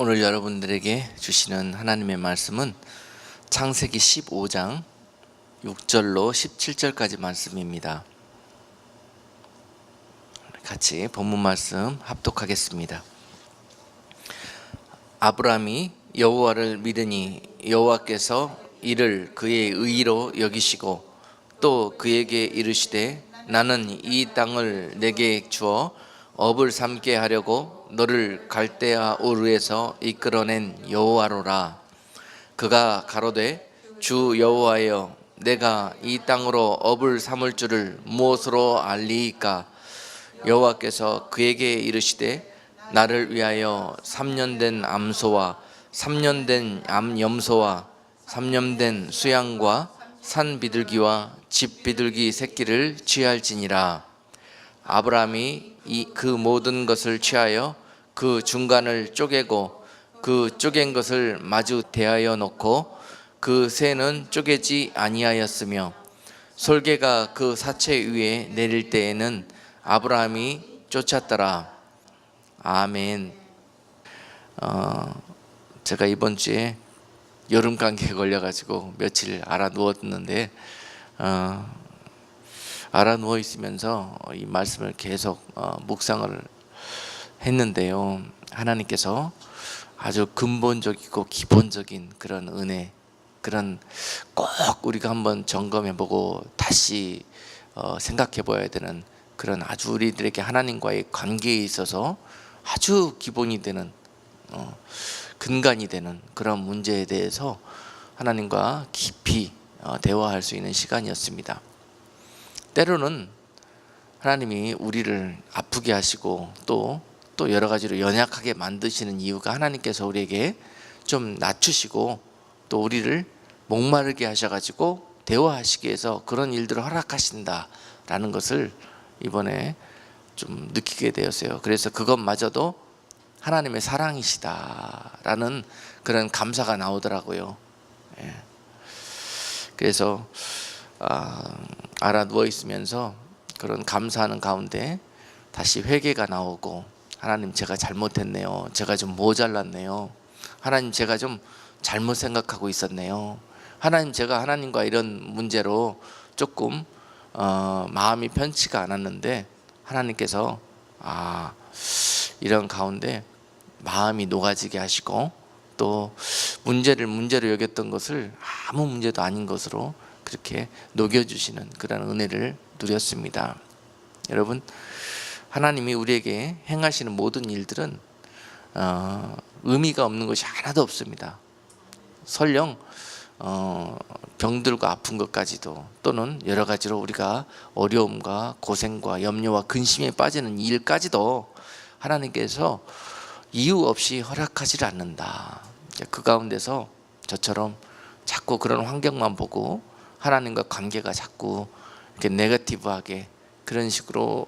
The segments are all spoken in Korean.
오늘 여러분들에게 주시는 하나님의 말씀은 창세기 15장 6절로 17절까지 말씀입니다. 같이 본문 말씀 합독하겠습니다. 아브라함이 여호와를 믿으니 여호와께서 이를 그의 의로 여기시고 또 그에게 이르시되 나는 이 땅을 내게 주어 업을 삼게 하려고 너를 갈대아 우르에서 이끌어낸 여호와로라. 그가 가로되 주 여호와여 내가 이 땅으로 업을 삼을 줄을 무엇으로 알리이까? 여호와께서 그에게 이르시되 나를 위하여 3년 된 암소와 3년 된 암염소와 3년 된 수양과 산 비둘기와 집 비둘기 새끼를 취할지니라. 아브라함이 그 모든 것을 취하여 그 중간을 쪼개고 그 쪼갠 것을 마주 대하여 놓고 그 새는 쪼개지 아니하였으며 솔개가 그 사체 위에 내릴 때에는 아브라함이 쫓았더라. 아멘. 제가 이번 주에 여름 감기에 걸려가지고 며칠 알아 누웠는데 알아 누워 있으면서 이 말씀을 계속 묵상을 했는데요. 하나님께서 아주 근본적이고 기본적인 그런 은혜, 그런 꼭 우리가 한번 점검해보고 다시 생각해봐야 되는 그런 아주 우리들에게 하나님과의 관계에 있어서 아주 기본이 되는 근간이 되는 그런 문제에 대해서 하나님과 깊이 대화할 수 있는 시간이었습니다. 때로는 하나님이 우리를 아프게 하시고 또 여러 가지로 연약하게 만드시는 이유가 하나님께서 우리에게 좀 낮추시고 또 우리를 목마르게 하셔가지고 대화하시기 위해서 그런 일들을 허락하신다라는 것을 이번에 좀 느끼게 되었어요. 그래서 그것마저도 하나님의 사랑이시다라는 그런 감사가 나오더라고요. 그래서 알아 누워 있으면서 그런 감사하는 가운데 다시 회개가 나오고, 하나님 제가 잘못했네요. 제가 좀 모자랐네요. 하나님 제가 좀 잘못 생각하고 있었네요. 하나님 제가 하나님과 이런 문제로 조금 마음이 편치가 않았는데 하나님께서 이런 가운데 마음이 녹아지게 하시고 또 문제로 여겼던 것을 아무 문제도 아닌 것으로 그렇게 녹여주시는 그런 은혜를 누렸습니다. 여러분, 하나님이 우리에게 행하시는 모든 일들은 의미가 없는 것이 하나도 없습니다. 설령 병들고 아픈 것까지도, 또는 여러 가지로 우리가 어려움과 고생과 염려와 근심에 빠지는 일까지도 하나님께서 이유 없이 허락하지 않는다. 그 가운데서 저처럼 자꾸 그런 환경만 보고 하나님과 관계가 자꾸 이렇게 네거티브하게 그런 식으로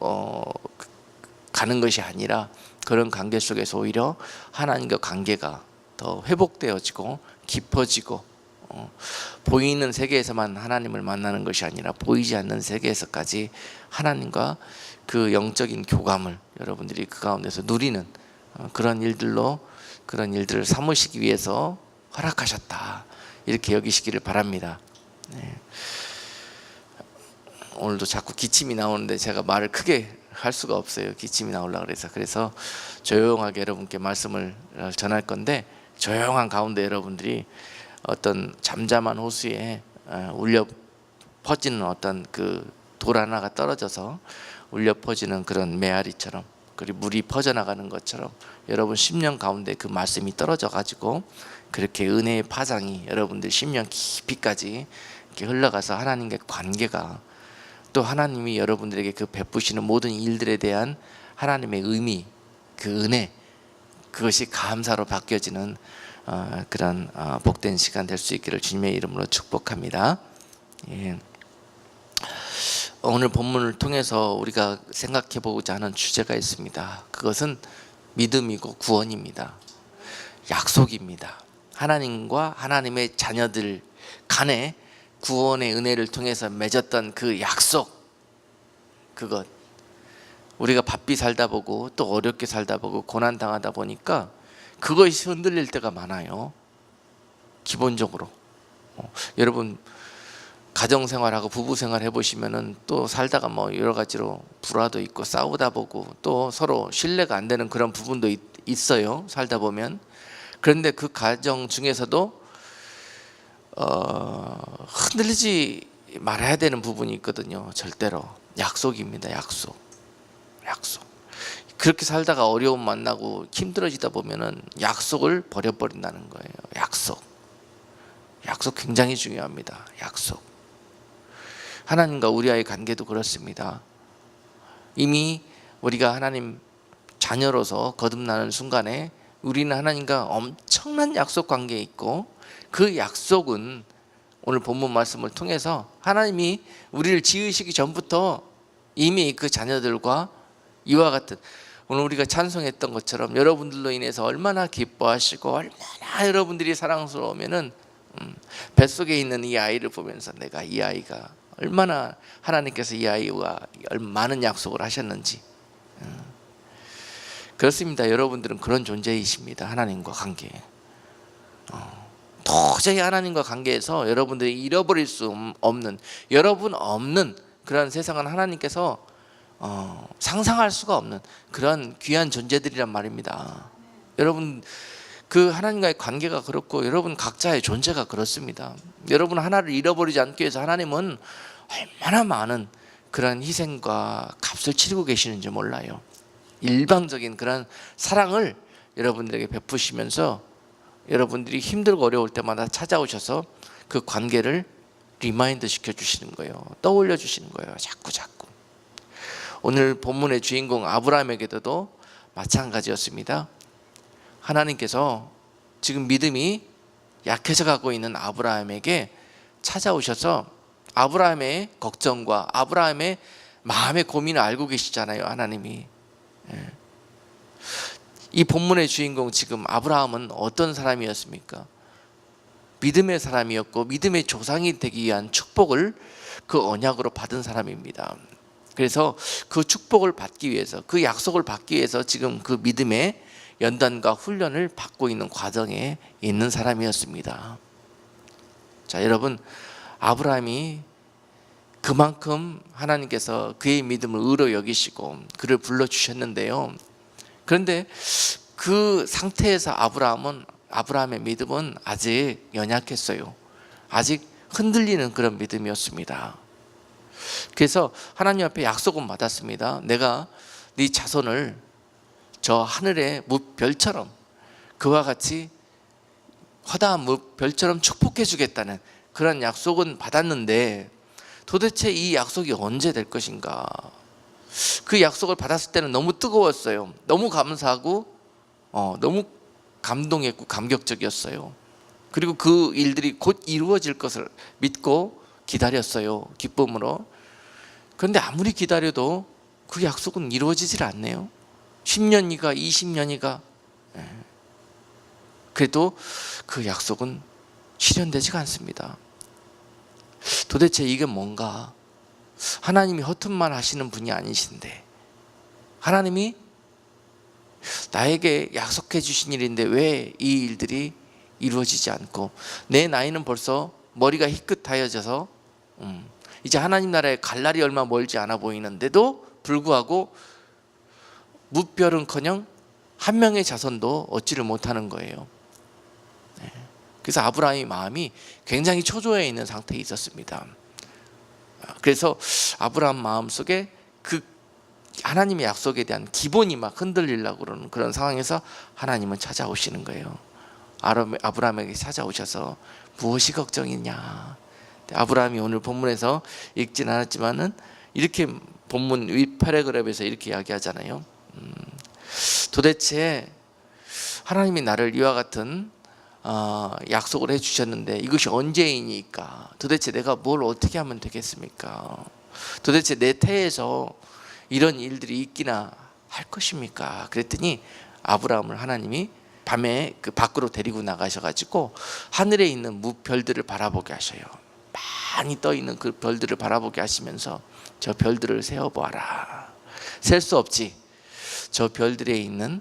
가는 것이 아니라, 그런 관계 속에서 오히려 하나님과 관계가 더 회복되어지고 깊어지고 보이는 세계에서만 하나님을 만나는 것이 아니라 보이지 않는 세계에서까지 하나님과 그 영적인 교감을 여러분들이 그 가운데서 누리는 그런 일들을 삼으시기 위해서 허락하셨다, 이렇게 여기시기를 바랍니다. 오늘도 자꾸 기침이 나오는데 제가 말을 크게 할 수가 없어요. 기침이 나오려고 그래서 조용하게 여러분께 말씀을 전할 건데, 조용한 가운데 여러분들이 어떤 잠잠한 호수에 울려 퍼지는 어떤 그 돌 하나가 떨어져서 울려 퍼지는 그런 메아리처럼, 그리고 물이 퍼져나가는 것처럼 여러분 심령 가운데 그 말씀이 떨어져 가지고 그렇게 은혜의 파장이 여러분들 심령 깊이까지 이렇게 흘러가서 하나님과의 관계가, 또 하나님이 여러분들에게 그 베푸시는 모든 일들에 대한 하나님의 의미, 그 은혜, 그것이 감사로 바뀌어지는 그런 복된 시간 될 수 있기를 주님의 이름으로 축복합니다. 오늘 본문을 통해서 우리가 생각해 보고자 하는 주제가 있습니다. 그것은 믿음이고 구원입니다. 약속입니다. 하나님과 하나님의 자녀들 간에 구원의 은혜를 통해서 맺었던 그 약속, 그것, 우리가 바삐 살다 보고 또 어렵게 살다 보고 고난 당하다 보니까 그것이 흔들릴 때가 많아요. 기본적으로 여러분 가정생활하고 부부생활 해보시면은 또 살다가 뭐 여러 가지로 불화도 있고 싸우다 보고 또 서로 신뢰가 안 되는 그런 부분도 있어요. 살다 보면. 그런데 그 가정 중에서도 흔들리지 말아야 되는 부분이 있거든요. 절대로 약속입니다. 약속. 그렇게 살다가 어려움 만나고 힘들어지다 보면은 약속을 버려버린다는 거예요. 약속 굉장히 중요합니다. 약속. 하나님과 우리와의 관계도 그렇습니다. 이미 우리가 하나님 자녀로서 거듭나는 순간에 우리는 하나님과 엄청난 약속 관계에 있고, 그 약속은 오늘 본문 말씀을 통해서 하나님이 우리를 지으시기 전부터 이미 그 자녀들과 이와 같은, 오늘 우리가 찬송했던 것처럼 여러분들로 인해서 얼마나 기뻐하시고 얼마나 여러분들이 사랑스러우면은 뱃속에 있는 이 아이를 보면서 내가 이 아이가 얼마나 하나님께서 이 아이와 많은 약속을 하셨는지. 그렇습니다. 여러분들은 그런 존재이십니다. 하나님과 관계. 도저히 하나님과 관계에서 여러분들이 잃어버릴 수 없는, 여러분 없는 그런 세상은 하나님께서 상상할 수가 없는 그런 귀한 존재들이란 말입니다. 여러분 그 하나님과의 관계가 그렇고 여러분 각자의 존재가 그렇습니다. 여러분 하나를 잃어버리지 않기 위해서 하나님은 얼마나 많은 그런 희생과 값을 치르고 계시는지 몰라요. 일방적인 그런 사랑을 여러분들에게 베푸시면서 여러분들이 힘들고 어려울 때마다 찾아오셔서 그 관계를 리마인드 시켜주시는 거예요. 떠올려 주시는 거예요. 자꾸 오늘 본문의 주인공 아브라함에게도 마찬가지였습니다. 하나님께서 지금 믿음이 약해져 가고 있는 아브라함에게 찾아오셔서 아브라함의 걱정과 아브라함의 마음의 고민을 알고 계시잖아요. 하나님이. 이 본문의 주인공 지금 아브라함은 어떤 사람이었습니까? 믿음의 사람이었고 믿음의 조상이 되기 위한 축복을 그 언약으로 받은 사람입니다. 그래서 그 축복을 받기 위해서, 그 약속을 받기 위해서 지금 그 믿음의 연단과 훈련을 받고 있는 과정에 있는 사람이었습니다. 자, 여러분, 아브라함이 그만큼 하나님께서 그의 믿음을 의로 여기시고 그를 불러주셨는데요. 그런데 그 상태에서 아브라함의 믿음은 아직 연약했어요. 아직 흔들리는 그런 믿음이었습니다. 그래서 하나님 앞에 약속은 받았습니다. 내가 네 자손을 저 하늘의 무별처럼, 그와 같이 허다한 무별처럼 축복해 주겠다는 그런 약속은 받았는데 도대체 이 약속이 언제 될 것인가? 그 약속을 받았을 때는 너무 뜨거웠어요. 너무 감사하고 너무 감동했고 감격적이었어요. 그리고 그 일들이 곧 이루어질 것을 믿고 기다렸어요. 기쁨으로. 그런데 아무리 기다려도 그 약속은 이루어지질 않네요. 10년이가 20년이가 그래도 그 약속은 실현되지가 않습니다. 도대체 이게 뭔가? 하나님이 허튼 말 하시는 분이 아니신데, 하나님이 나에게 약속해 주신 일인데 왜 이 일들이 이루어지지 않고, 내 나이는 벌써 머리가 희끗하여져서 이제 하나님 나라에 갈 날이 얼마 멀지 않아 보이는데도 불구하고 무별은커녕 한 명의 자손도 얻지를 못하는 거예요. 그래서 아브라함의 마음이 굉장히 초조해 있는 상태에 있었습니다. 그래서 아브라함 마음속에 그 하나님의 약속에 대한 기본이 막 흔들리려고 그러는 그런 상황에서 하나님은 찾아오시는 거예요. 아브라함에게 찾아오셔서 무엇이 걱정이냐? 아브라함이 오늘 본문에서 읽진 않았지만은 이렇게 본문 윗 패러그래프에서 이렇게 이야기하잖아요. 도대체 하나님이 나를 이와 같은 약속을 해주셨는데 이것이 언제이니까? 도대체 내가 뭘 어떻게 하면 되겠습니까? 도대체 내 태에서 이런 일들이 있기나 할 것입니까? 그랬더니 아브라함을 하나님이 밤에 그 밖으로 데리고 나가셔가지고 하늘에 있는 무별들을 바라보게 하셔요. 많이 떠 있는 그 별들을 바라보게 하시면서 저 별들을 세어보아라. 셀 수 없지. 저 별들에 있는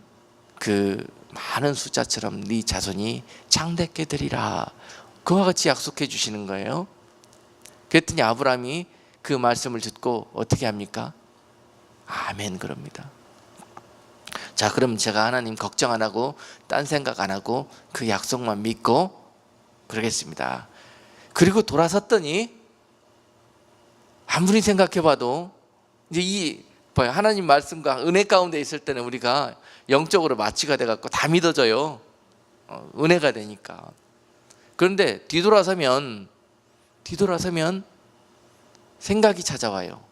그 많은 숫자처럼 네 자손이 창대케 되리라. 그와 같이 약속해 주시는 거예요. 그랬더니 아브라함이 그 말씀을 듣고 어떻게 합니까? 아멘 그럽니다. 자, 그럼 제가 하나님 걱정 안 하고 딴 생각 안 하고 그 약속만 믿고 그러겠습니다. 그리고 돌아섰더니 아무리 생각해봐도 이제 이 하나님 말씀과 은혜 가운데 있을 때는 우리가 영적으로 마취가 돼갖고 다 믿어져요. 은혜가 되니까. 그런데 뒤돌아서면 생각이 찾아와요.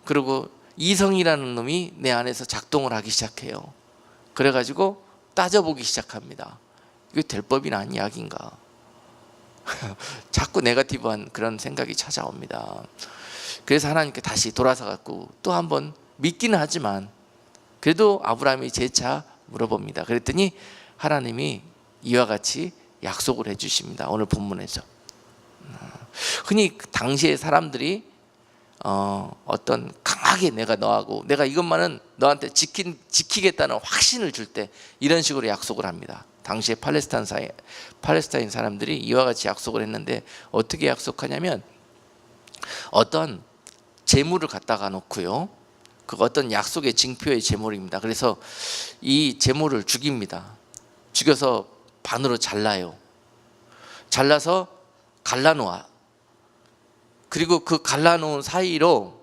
그리고 이성이라는 놈이 내 안에서 작동을 하기 시작해요. 그래가지고 따져보기 시작합니다. 이게 될 법이나 이야기인가? 자꾸 네거티브한 그런 생각이 찾아옵니다. 그래서 하나님께 다시 돌아서 갖고 또 한번 믿기는 하지만 그래도 아브라함이 재차 물어봅니다. 그랬더니 하나님이 이와 같이 약속을 해주십니다. 오늘 본문에서. 흔히 당시의 사람들이 어떤 강하게 내가 너하고 내가 이것만은 너한테 지키겠다는 확신을 줄 때 이런 식으로 약속을 합니다. 당시에 팔레스타인 사람들이 이와 같이 약속을 했는데 어떻게 약속하냐면 어떤 재물을 갖다가 놓고요. 그 어떤 약속의 징표의 재물입니다. 그래서 이 재물을 죽입니다. 죽여서 반으로 잘라요. 잘라서 갈라놓아. 그리고 그 갈라놓은 사이로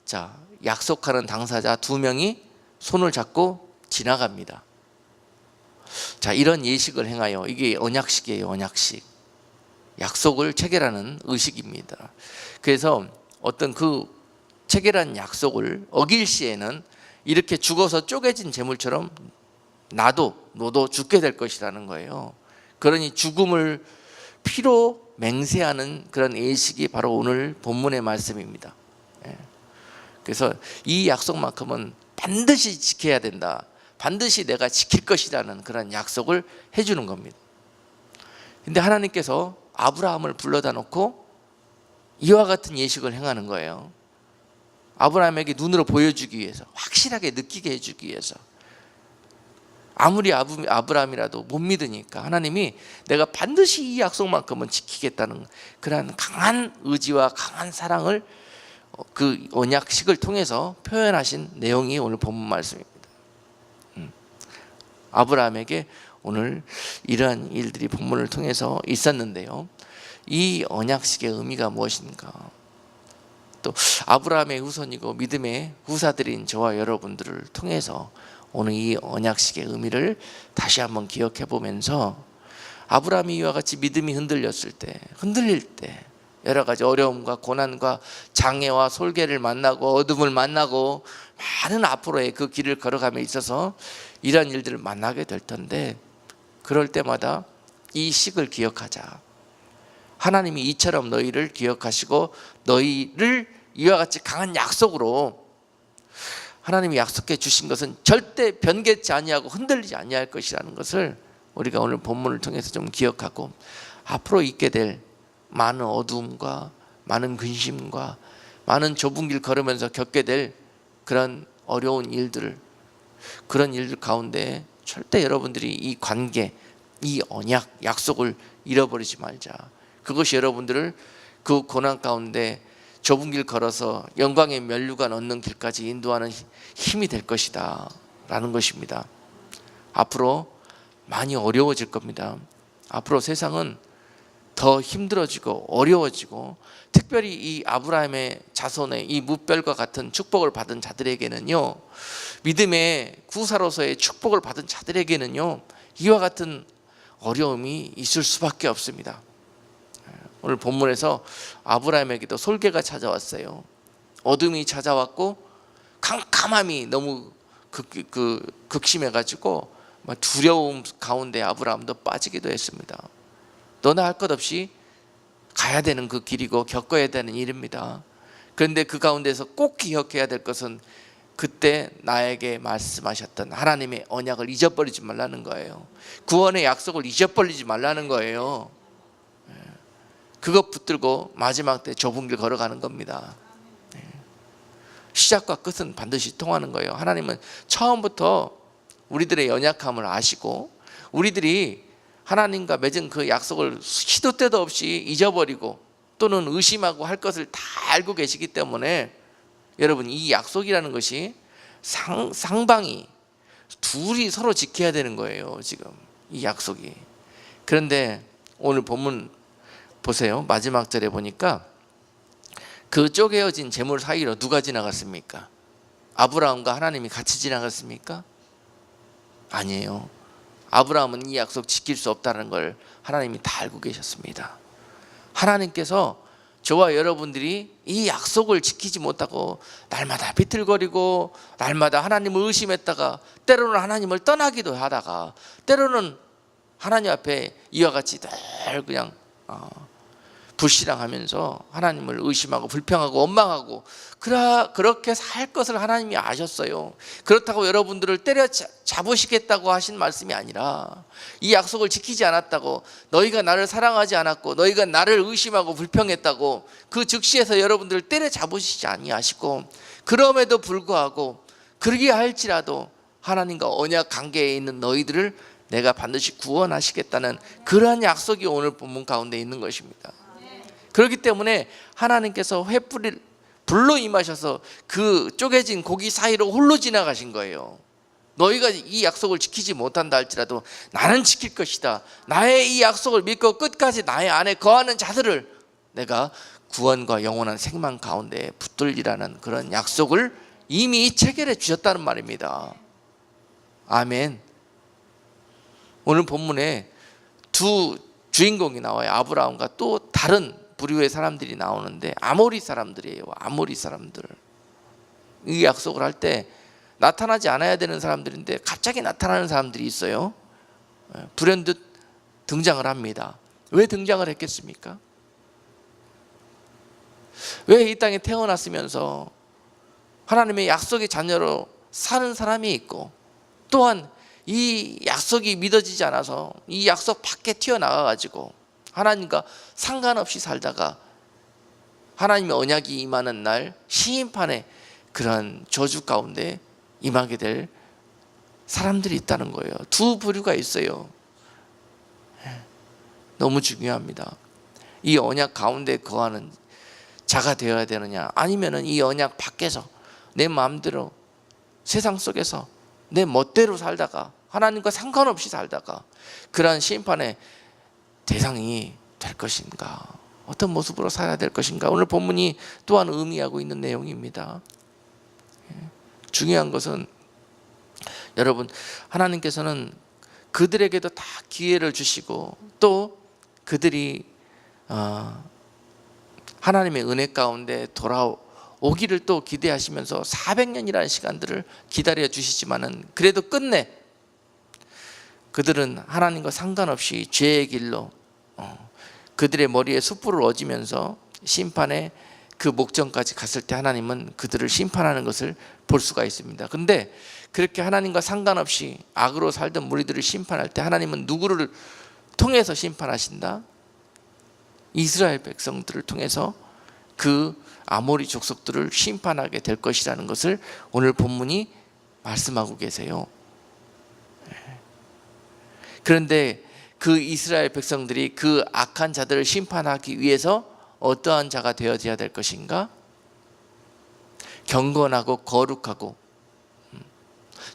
자, 약속하는 당사자 2명이 손을 잡고 지나갑니다. 자, 이런 예식을 행하여 이게 언약식이에요. 언약식. 약속을 체결하는 의식입니다. 그래서 어떤 그 체결한 약속을 어길 시에는 이렇게 죽어서 쪼개진 재물처럼 너도 죽게 될 것이라는 거예요. 그러니 죽음을 피로 맹세하는 그런 예식이 바로 오늘 본문의 말씀입니다. 그래서 이 약속만큼은 반드시 지켜야 된다. 반드시 내가 지킬 것이라는 그런 약속을 해주는 겁니다. 근데 하나님께서 아브라함을 불러다 놓고 이와 같은 예식을 행하는 거예요. 아브라함에게 눈으로 보여주기 위해서, 확실하게 느끼게 해주기 위해서. 아무리 아브라함이라도 못 믿으니까 하나님이 내가 반드시 이 약속만큼은 지키겠다는 그런 강한 의지와 강한 사랑을 그 언약식을 통해서 표현하신 내용이 오늘 본문 말씀입니다. 아브라함에게 오늘 이러한 일들이 본문을 통해서 있었는데요. 이 언약식의 의미가 무엇인가? 또 아브라함의 후손이고 믿음의 후사들인 저와 여러분들을 통해서 오늘 이 언약식의 의미를 다시 한번 기억해 보면서 아브라함이 이와 같이 믿음이 흔들릴 때 여러 가지 어려움과 고난과 장애와 솔개를 만나고 어둠을 만나고 많은 앞으로의 그 길을 걸어감에 있어서 이런 일들을 만나게 될 텐데 그럴 때마다 이 식을 기억하자. 하나님이 이처럼 너희를 기억하시고 너희를 이와 같이 강한 약속으로 하나님이 약속해 주신 것은 절대 변개치 아니하고 흔들리지 아니할 것이라는 것을 우리가 오늘 본문을 통해서 좀 기억하고 앞으로 있게 될 많은 어두움과 많은 근심과 많은 좁은 길 걸으면서 겪게 될 그런 어려운 일들을 그런 일들 가운데 절대 여러분들이 이 관계, 이 언약, 약속을 잃어버리지 말자. 그것이 여러분들을 그 고난 가운데 좁은 길 걸어서 영광의 면류관 얻는 길까지 인도하는 힘이 될 것이다 라는 것입니다. 앞으로 많이 어려워질 겁니다. 앞으로 세상은 더 힘들어지고 어려워지고 특별히 이 아브라함의 자손의 이 무별과 같은 축복을 받은 자들에게는요, 믿음의 구사로서의 축복을 받은 자들에게는요, 이와 같은 어려움이 있을 수밖에 없습니다. 오늘 본문에서 아브라함에게도 솔개가 찾아왔어요. 어둠이 찾아왔고 캄캄함이 너무 극심해가지고 두려움 가운데 아브라함도 빠지기도 했습니다. 너나 할 것 없이 가야 되는 그 길이고 겪어야 되는 일입니다. 그런데 그 가운데서 꼭 기억해야 될 것은 그때 나에게 말씀하셨던 하나님의 언약을 잊어버리지 말라는 거예요. 구원의 약속을 잊어버리지 말라는 거예요. 그것 붙들고 마지막 때 좁은 길 걸어가는 겁니다. 시작과 끝은 반드시 통하는 거예요. 하나님은 처음부터 우리들의 연약함을 아시고 우리들이 하나님과 맺은 그 약속을 시도 때도 없이 잊어버리고 또는 의심하고 할 것을 다 알고 계시기 때문에 여러분, 이 약속이라는 것이 상방이 둘이 서로 지켜야 되는 거예요. 지금 이 약속이. 그런데 오늘 본문 보세요. 마지막 절에 보니까 그 쪼개어진 재물 사이로 누가 지나갔습니까? 아브라함과 하나님이 같이 지나갔습니까? 아니에요. 아브라함은 이 약속 지킬 수 없다는 걸 하나님이 다 알고 계셨습니다. 하나님께서 저와 여러분들이 이 약속을 지키지 못하고 날마다 비틀거리고 날마다 하나님을 의심했다가 때로는 하나님을 떠나기도 하다가 때로는 하나님 앞에 이와 같이 늘 그냥 불신앙하면서 하나님을 의심하고 불평하고 원망하고 그렇게 살 것을 하나님이 아셨어요. 그렇다고 여러분들을 때려잡으시겠다고 하신 말씀이 아니라 이 약속을 지키지 않았다고, 너희가 나를 사랑하지 않았고 너희가 나를 의심하고 불평했다고 그 즉시에서 여러분들을 때려잡으시지 아니하시고, 그럼에도 불구하고 그러게 할지라도 하나님과 언약 관계에 있는 너희들을 내가 반드시 구원하시겠다는 그러한 약속이 오늘 본문 가운데 있는 것입니다. 그렇기 때문에 하나님께서 횃불을 불로 임하셔서 그 쪼개진 고기 사이로 홀로 지나가신 거예요. 너희가 이 약속을 지키지 못한다 할지라도 나는 지킬 것이다. 나의 이 약속을 믿고 끝까지 나의 안에 거하는 자들을 내가 구원과 영원한 생명 가운데 붙들리라는 그런 약속을 이미 체결해 주셨다는 말입니다. 아멘. 오늘 본문에 두 주인공이 나와요. 아브라함과 또 다른 부류의 사람들이 나오는데 아모리 사람들이에요. 아모리 사람들. 이 약속을 할 때 나타나지 않아야 되는 사람들인데 갑자기 나타나는 사람들이 있어요. 불현듯 등장을 합니다. 왜 등장을 했겠습니까? 왜 이 땅에 태어났으면서 하나님의 약속의 자녀로 사는 사람이 있고 또한 이 약속이 믿어지지 않아서 이 약속 밖에 튀어나가가지고 하나님과 상관없이 살다가 하나님의 언약이 임하는 날 심판의 그런 저주 가운데 임하게 될 사람들이 있다는 거예요. 두 부류가 있어요. 너무 중요합니다. 이 언약 가운데 거하는 자가 되어야 되느냐, 아니면은 이 언약 밖에서 내 마음대로 세상 속에서 내 멋대로 살다가 하나님과 상관없이 살다가 그러한 심판의 대상이 될 것인가, 어떤 모습으로 살아야 될 것인가, 오늘 본문이 또한 의미하고 있는 내용입니다. 중요한 것은 여러분, 하나님께서는 그들에게도 다 기회를 주시고 또 그들이 하나님의 은혜 가운데 돌아오기를 또 기대하시면서 400년이라는 시간들을 기다려 주시지만은 그래도 끝내 그들은 하나님과 상관없이 죄의 길로 그들의 머리에 숯불을 얹으면서 심판의 그 목전까지 갔을 때 하나님은 그들을 심판하는 것을 볼 수가 있습니다. 그런데 그렇게 하나님과 상관없이 악으로 살던 무리들을 심판할 때 하나님은 누구를 통해서 심판하신다? 이스라엘 백성들을 통해서 그 아모리 족속들을 심판하게 될 것이라는 것을 오늘 본문이 말씀하고 계세요. 그런데 그 이스라엘 백성들이 그 악한 자들을 심판하기 위해서 어떠한 자가 되어져야 될 것인가? 경건하고 거룩하고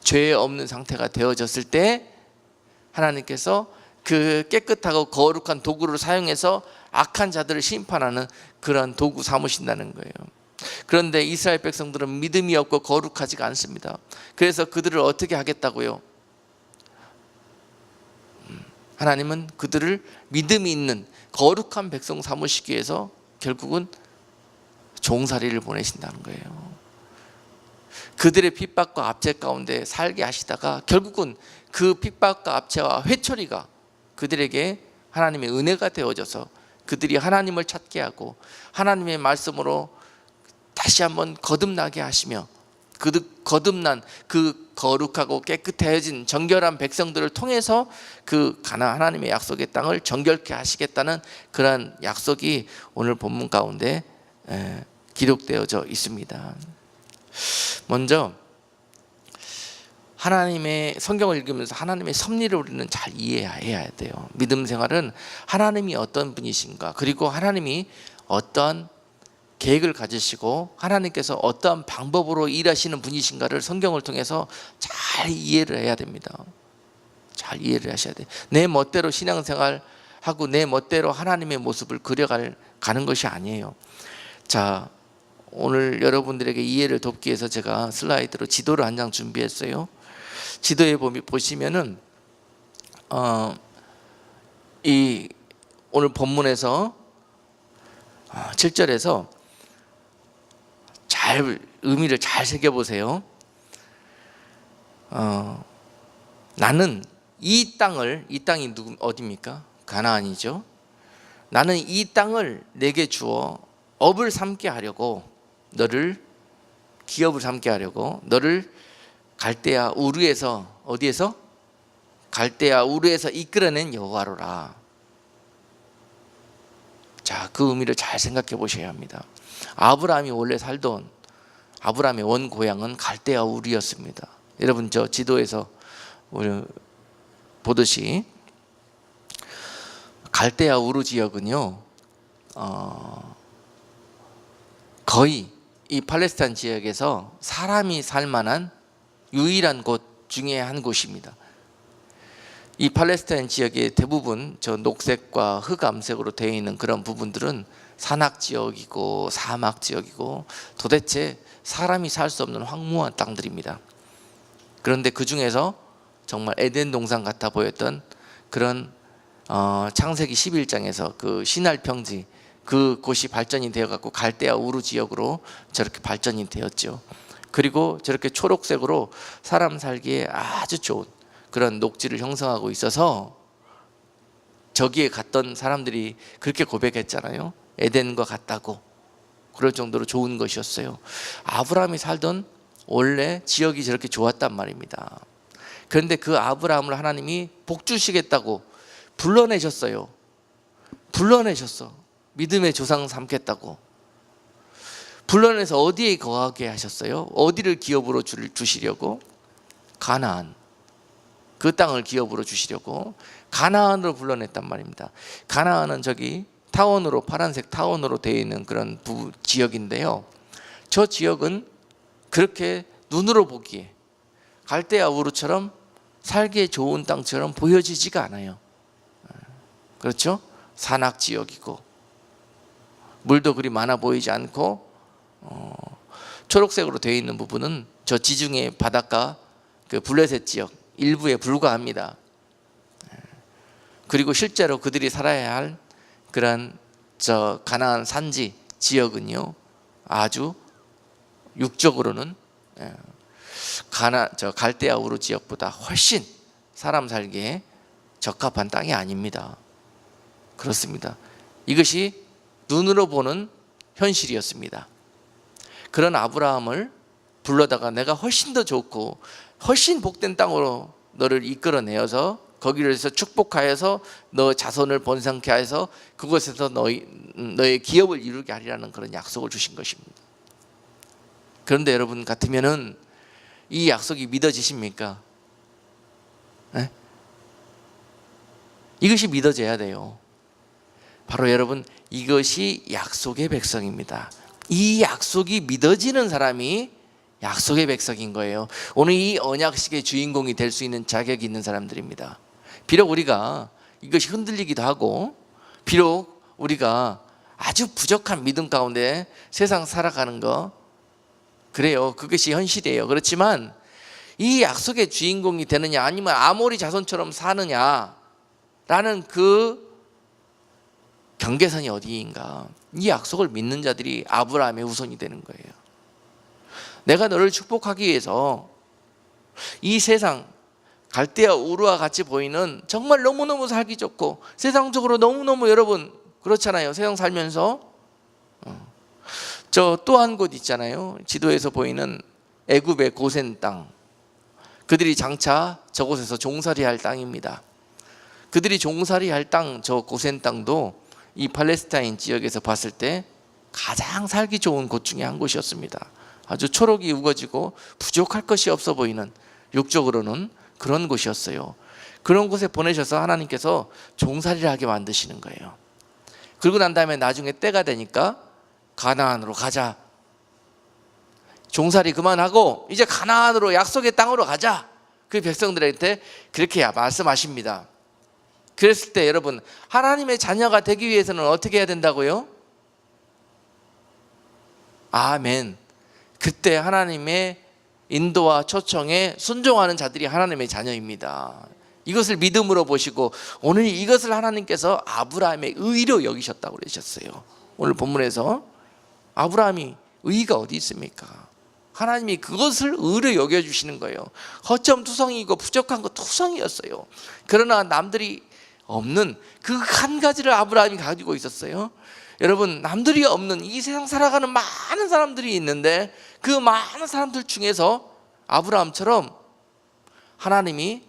죄 없는 상태가 되어졌을 때 하나님께서 그 깨끗하고 거룩한 도구를 사용해서 악한 자들을 심판하는 그런 도구 삼으신다는 거예요. 그런데 이스라엘 백성들은 믿음이 없고 거룩하지가 않습니다. 그래서 그들을 어떻게 하겠다고요? 하나님은 그들을 믿음이 있는 거룩한 백성 삼으시기 위해서 결국은 종살이를 보내신다는 거예요. 그들의 핍박과 압제 가운데 살게 하시다가 결국은 그 핍박과 압제와 회초리가 그들에게 하나님의 은혜가 되어져서 그들이 하나님을 찾게 하고 하나님의 말씀으로 다시 한번 거듭나게 하시며 그 거듭난 그 거룩하고 깨끗해진 정결한 백성들을 통해서 그 가나안 하나님의 약속의 땅을 정결케 하시겠다는 그런 약속이 오늘 본문 가운데 기록되어져 있습니다. 먼저 하나님의 성경을 읽으면서 하나님의 섭리를 우리는 잘 이해해야 돼요. 믿음 생활은 하나님이 어떤 분이신가, 그리고 하나님이 어떤 계획을 가지시고 하나님께서 어떤 방법으로 일하시는 분이신가를 성경을 통해서 잘 이해를 해야 됩니다. 잘 이해를 하셔야 돼요. 내 멋대로 신앙생활하고 내 멋대로 하나님의 모습을 그려가는 것이 아니에요. 자, 오늘 여러분들에게 이해를 돕기 위해서 제가 슬라이드로 지도를 한 장 준비했어요. 지도에 보시면은 이 오늘 본문에서 7절에서 잘 의미를 잘 새겨보세요. 나는 이 땅이 어디입니까? 가나안이죠. 나는 이 땅을 내게 주어 업을 삼게 하려고 기업을 삼게 하려고 너를 갈대아 우르에서, 어디에서? 갈대아 우르에서 이끌어낸 여호와로라. 자, 그 의미를 잘 생각해 보셔야 합니다. 아브라함이 원래 살던 아브라함의 원 고향은 갈대아 우르였습니다. 여러분, 저 지도에서 우리 보듯이 갈대아 우르 지역은요, 거의 이 팔레스타인 지역에서 사람이 살 만한 유일한 곳 중에 한 곳입니다. 이 팔레스타인 지역의 대부분 저 녹색과 흑암색으로 되어 있는 그런 부분들은 산악 지역이고 사막 지역이고 도대체 사람이 살 수 없는 황무한 땅들입니다. 그런데 그 중에서 정말 에덴 동산 같아 보였던 그런 창세기 11장에서 그 시날 평지, 그 곳이 발전이 되어 갖고 갈대아 우르 지역으로 저렇게 발전이 되었죠. 그리고 저렇게 초록색으로 사람 살기에 아주 좋은 그런 녹지를 형성하고 있어서 저기에 갔던 사람들이 그렇게 고백했잖아요. 에덴과 같다고. 그럴 정도로 좋은 것이었어요. 아브라함이 살던 원래 지역이 저렇게 좋았단 말입니다. 그런데 그 아브라함을 하나님이 복 주시겠다고 불러내셨어요. 불러내셨어. 믿음의 조상 삼겠다고. 불러내서 어디에 거하게 하셨어요? 어디를 기업으로 주시려고? 가나안. 그 땅을 기업으로 주시려고 가나안으로 불러냈단 말입니다. 가나안은 저기 타원으로, 파란색 타원으로 되어 있는 그런 지역인데요. 저 지역은 그렇게 눈으로 보기에 갈대아 우르처럼 살기에 좋은 땅처럼 보여지지가 않아요. 그렇죠? 산악 지역이고 물도 그리 많아 보이지 않고 초록색으로 되어 있는 부분은 저 지중해 바닷가 그 블레셋 지역 일부에 불과합니다. 그리고 실제로 그들이 살아야 할 그런 저 가나안 산지 지역은요, 아주 육적으로는 저 갈대아 우르 지역보다 훨씬 사람 살기에 적합한 땅이 아닙니다. 그렇습니다. 이것이 눈으로 보는 현실이었습니다. 그런 아브라함을 불러다가 내가 훨씬 더 좋고 훨씬 복된 땅으로 너를 이끌어내어서 거기에서 축복하여서 너 자손을 번성케 하여서 그곳에서 너의 기업을 이루게 하리라는 그런 약속을 주신 것입니다. 그런데 여러분 같으면은 이 약속이 믿어지십니까? 네? 이것이 믿어져야 돼요. 바로 여러분, 이것이 약속의 백성입니다. 이 약속이 믿어지는 사람이 약속의 백성인 거예요. 오늘 이 언약식의 주인공이 될 수 있는 자격이 있는 사람들입니다. 비록 우리가 이것이 흔들리기도 하고, 비록 우리가 아주 부족한 믿음 가운데 세상 살아가는 거, 그래요. 그것이 현실이에요. 그렇지만 이 약속의 주인공이 되느냐 아니면 아모리 자손처럼 사느냐라는 그 경계선이 어디인가. 이 약속을 믿는 자들이 아브라함의 후손이 되는 거예요. 내가 너를 축복하기 위해서 이 세상 갈대아 우르와 같이 보이는 정말 너무너무 살기 좋고 세상적으로 너무너무 여러분 그렇잖아요. 세상 살면서 저 또 한 곳 있잖아요. 지도에서 보이는 애굽의 고센 땅. 그들이 장차 저곳에서 종살이 할 땅입니다. 그들이 종살이 할 땅, 저 고센 땅도 이 팔레스타인 지역에서 봤을 때 가장 살기 좋은 곳 중에 한 곳이었습니다. 아주 초록이 우거지고 부족할 것이 없어 보이는 육적으로는 그런 곳이었어요. 그런 곳에 보내셔서 하나님께서 종살이를 하게 만드시는 거예요. 그러고 난 다음에 나중에 때가 되니까 가나안으로 가자. 종살이 그만하고 이제 가나안으로, 약속의 땅으로 가자. 그 백성들한테 그렇게 말씀하십니다. 그랬을 때 여러분, 하나님의 자녀가 되기 위해서는 어떻게 해야 된다고요? 아멘. 그때 하나님의 인도와 초청에 순종하는 자들이 하나님의 자녀입니다. 이것을 믿음으로 보시고 오늘 이것을 하나님께서 아브라함의 의로 여기셨다고 그러셨어요. 오늘 본문에서 아브라함이 의가 어디 있습니까? 하나님이 그것을 의로 여겨주시는 거예요. 허점투성이고 부족한 거 투성이었어요. 그러나 남들이 없는 그 한 가지를 아브라함이 가지고 있었어요. 여러분, 남들이 없는 이 세상 살아가는 많은 사람들이 있는데 그 많은 사람들 중에서 아브라함처럼 하나님이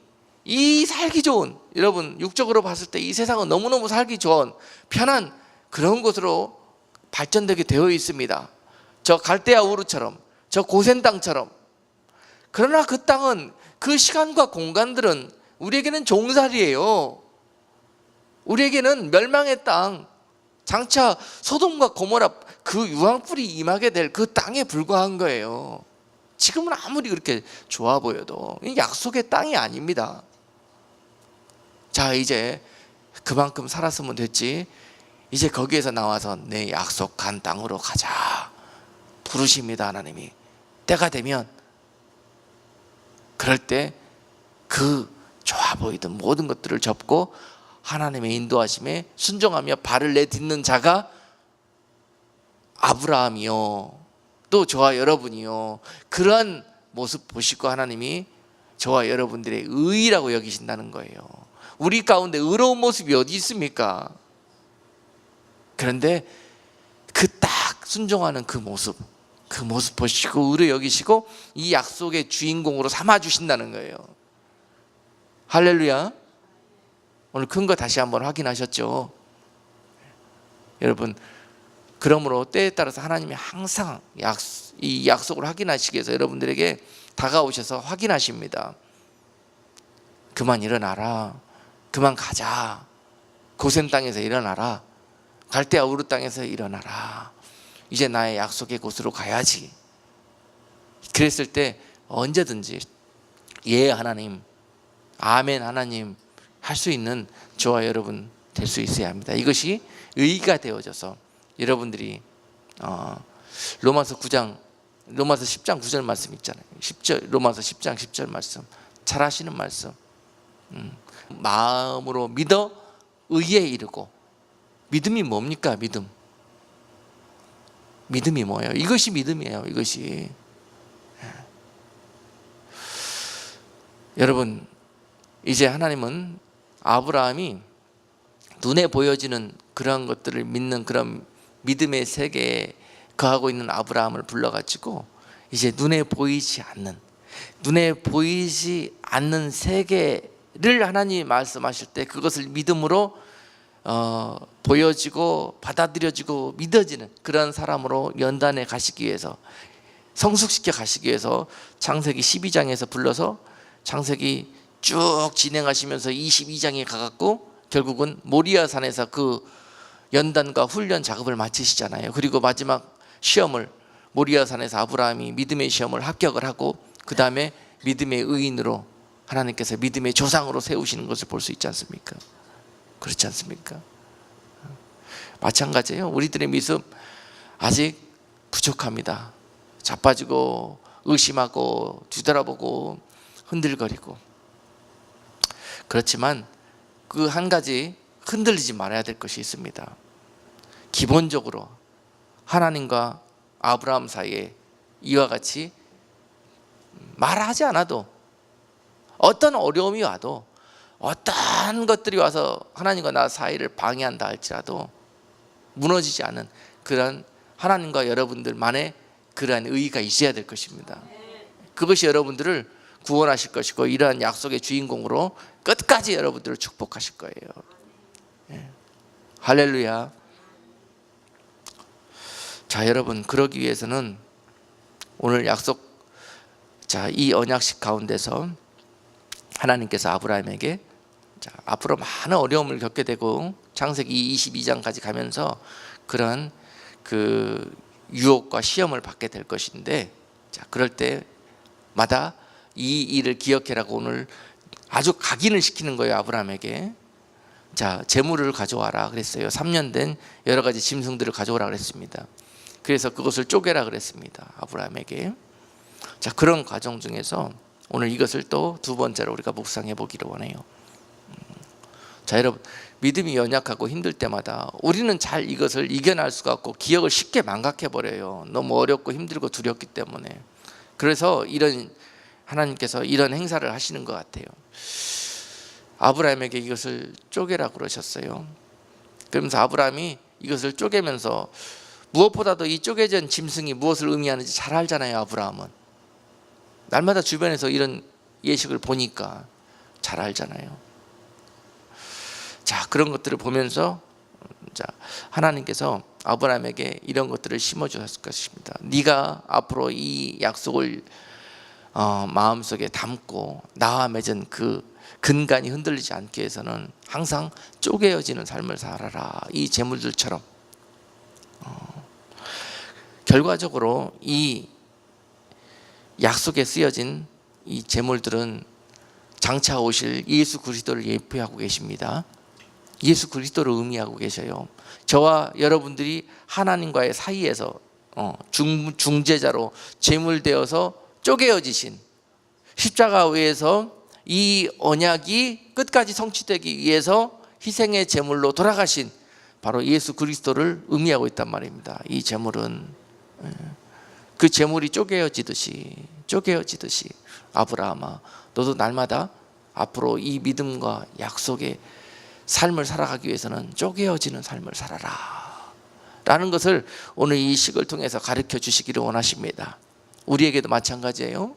이 살기 좋은, 여러분 육적으로 봤을 때 이 세상은 너무너무 살기 좋은 편한 그런 곳으로 발전되게 되어 있습니다. 저 갈대아 우르처럼, 저 고센 땅처럼. 그러나 그 땅은, 그 시간과 공간들은 우리에게는 종살이에요. 우리에게는 멸망의 땅, 장차 소돔과 고모라 그 유황불이 임하게 될 그 땅에 불과한 거예요. 지금은 아무리 그렇게 좋아 보여도 약속의 땅이 아닙니다. 자, 이제 그만큼 살았으면 됐지, 이제 거기에서 나와서 내 약속한 땅으로 가자 부르십니다. 하나님이 때가 되면, 그럴 때 그 좋아 보이던 모든 것들을 접고 하나님의 인도하심에 순종하며 발을 내딛는 자가 아브라함이요, 또 저와 여러분이요, 그러한 모습 보시고 하나님이 저와 여러분들의 의라고 여기신다는 거예요. 우리 가운데 의로운 모습이 어디 있습니까? 그런데 그 딱 순종하는 그 모습 보시고 의로 여기시고 이 약속의 주인공으로 삼아주신다는 거예요. 할렐루야. 오늘 큰 거 다시 한번 확인하셨죠? 여러분, 그러므로 때에 따라서 하나님이 항상 이 약속을 확인하시기 위해서 여러분들에게 다가오셔서 확인하십니다. 그만 일어나라, 그만 가자, 고센 땅에서 일어나라, 갈대아 우르 땅에서 일어나라, 이제 나의 약속의 곳으로 가야지. 그랬을 때 언제든지 예 하나님, 아멘 하나님 할 수 있는 저와 여러분 될 수 있어야 합니다. 이것이 의가 되어져서 여러분들이 로마서 10장 9절 말씀 있잖아요. 10절, 로마서 10장 10절 말씀, 잘 아시는 말씀. 마음으로 믿어 의에 이르고. 믿음이 뭡니까? 믿음이 뭐예요? 이것이 믿음이에요. 이것이. 여러분, 이제 하나님은 아브라함이 눈에 보여지는 그런 것들을 믿는 그런 믿음의 세계에 거하고 있는 아브라함을 불러가지고 이제 눈에 보이지 않는 세계를 하나님이 말씀하실 때 그것을 믿음으로 보여지고 받아들여지고 믿어지는 그런 사람으로 연단해 가시기 위해서, 성숙시켜 가시기 위해서 창세기 12장에서 불러서 창세기 쭉 진행하시면서 22장에 가갖고 결국은 모리아산에서 그 연단과 훈련 작업을 마치시잖아요. 그리고 마지막 시험을 모리아산에서 아브라함이 믿음의 시험을 합격을 하고 그 다음에 믿음의 의인으로 하나님께서 믿음의 조상으로 세우시는 것을 볼 수 있지 않습니까? 그렇지 않습니까? 마찬가지예요. 우리들의 믿음 아직 부족합니다. 자빠지고 의심하고 뒤돌아보고 흔들거리고. 그렇지만 그 한 가지 흔들리지 말아야 될 것이 있습니다. 기본적으로 하나님과 아브라함 사이에 이와 같이 말하지 않아도, 어떤 어려움이 와도, 어떤 것들이 와서 하나님과 나 사이를 방해한다 할지라도 무너지지 않은 그런 하나님과 여러분들만의 그러한 의의가 있어야 될 것입니다. 그것이 여러분들을 구원하실 것이고 이러한 약속의 주인공으로 끝까지 여러분들을 축복하실 거예요. 할렐루야. 자, 여러분, 그러기 위해서는 오늘 약속 자, 이 언약식 가운데서 하나님께서 아브라함에게 자, 앞으로 많은 어려움을 겪게 되고 창세기 22장까지 가면서 그런 그 유혹과 시험을 받게 될 것인데, 자, 그럴 때마다 이 일을 기억해라고 오늘 아주 각인을 시키는 거예요. 아브라함에게. 자, 재물을 가져와라 그랬어요. 3년 된 여러 가지 짐승들을 가져오라 그랬습니다. 그래서 그것을 쪼개라 그랬습니다. 아브라함에게. 자, 그런 과정 중에서 오늘 이것을 또 두 번째로 우리가 묵상해 보기를 원해요. 자, 여러분, 믿음이 연약하고 힘들 때마다 우리는 잘 이것을 이겨낼 수가 없고 기억을 쉽게 망각해 버려요. 너무 어렵고 힘들고 두렵기 때문에. 그래서 하나님께서 이런 행사를 하시는 것 같아요. 아브라함에게 이것을 쪼개라 그러셨어요. 그러면서 아브라함이 이것을 쪼개면서, 무엇보다도 이 쪼개진 짐승이 무엇을 의미하는지 잘 알잖아요. 아브라함은 날마다 주변에서 이런 예식을 보니까 잘 알잖아요. 자, 그런 것들을 보면서 자, 하나님께서 아브라함에게 이런 것들을 심어주셨을 것입니다. 네가 앞으로 이 약속을 마음속에 담고 나와 맺은 그 근간이 흔들리지 않기 위해서는 항상 쪼개어지는 삶을 살아라. 이 재물들처럼. 결과적으로 이 약속에 쓰여진 이 재물들은 장차 오실 예수 그리스도를 예표하고 계십니다. 예수 그리스도를 의미하고 계셔요. 저와 여러분들이 하나님과의 사이에서 중재자로 제물되어서 쪼개어지신, 십자가 위에서 이 언약이 끝까지 성취되기 위해서 희생의 제물로 돌아가신 바로 예수 그리스도를 의미하고 있단 말입니다. 이 제물은 그 제물이 쪼개어지듯이 아브라함아, 너도 날마다 앞으로 이 믿음과 약속의 삶을 살아가기 위해서는 쪼개어지는 삶을 살아라 라는 것을 오늘 이 식을 통해서 가르쳐 주시기를 원하십니다. 우리에게도 마찬가지예요.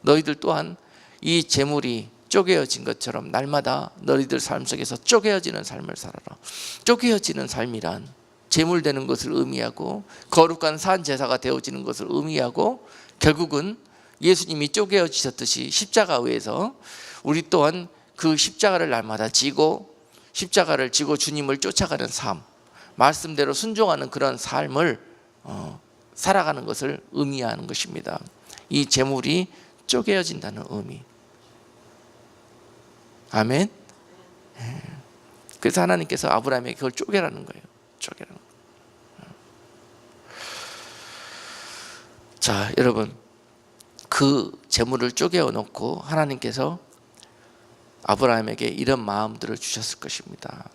너희들 또한 이 재물이 쪼개어진 것처럼 날마다 너희들 삶 속에서 쪼개어지는 삶을 살아라. 쪼개어지는 삶이란 재물되는 것을 의미하고 거룩한 산 제사가 되어지는 것을 의미하고, 결국은 예수님이 쪼개어지셨듯이 십자가 위에서 우리 또한 그 십자가를 날마다 지고 십자가를 지고 주님을 쫓아가는 삶, 말씀대로 순종하는 그런 삶을 살아가는 것을 의미하는 것입니다. 이 재물이 쪼개어진다는 의미. 아멘. 그래서 하나님께서 아브라함에게 그걸 쪼개라는 거예요. 쪼개라는 거예요. 자, 여러분, 그 재물을 쪼개어 놓고 하나님께서 아브라함에게 이런 마음들을 주셨을 것입니다.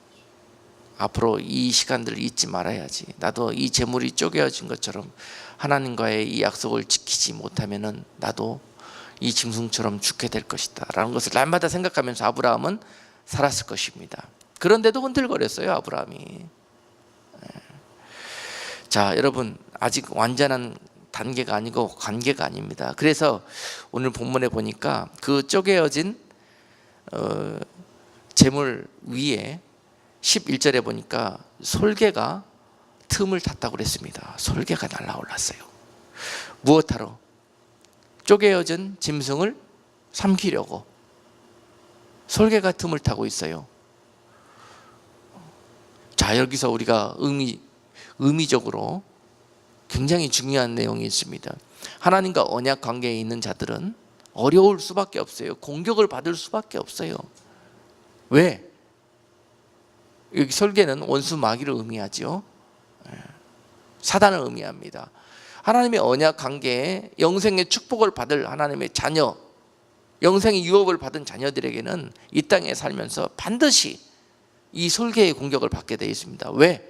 앞으로 이 시간들을 잊지 말아야지. 나도 이 재물이 쪼개어진 것처럼 하나님과의 이 약속을 지키지 못하면은 나도 이 짐승처럼 죽게 될 것이다 라는 것을 날마다 생각하면서 아브라함은 살았을 것입니다. 그런데도 흔들거렸어요, 아브라함이. 자, 여러분, 아직 완전한 단계가 아니고 관계가 아닙니다. 그래서 오늘 본문에 보니까 그 쪼개어진 재물 위에 11절에 보니까 솔개가 틈을 탔다고 그랬습니다. 솔개가 날아올랐어요. 무엇하러? 쪼개어진 짐승을 삼키려고 솔개가 틈을 타고 있어요. 자, 여기서 우리가 의미적으로 굉장히 중요한 내용이 있습니다. 하나님과 언약 관계에 있는 자들은 어려울 수밖에 없어요. 공격을 받을 수밖에 없어요. 왜? 여기 설계는 원수 마귀를 의미하죠. 사단을 의미합니다. 하나님의 언약 관계에 영생의 축복을 받을 하나님의 자녀, 영생의 유업을 받은 자녀들에게는 이 땅에 살면서 반드시 이 설계의 공격을 받게 되어 있습니다. 왜?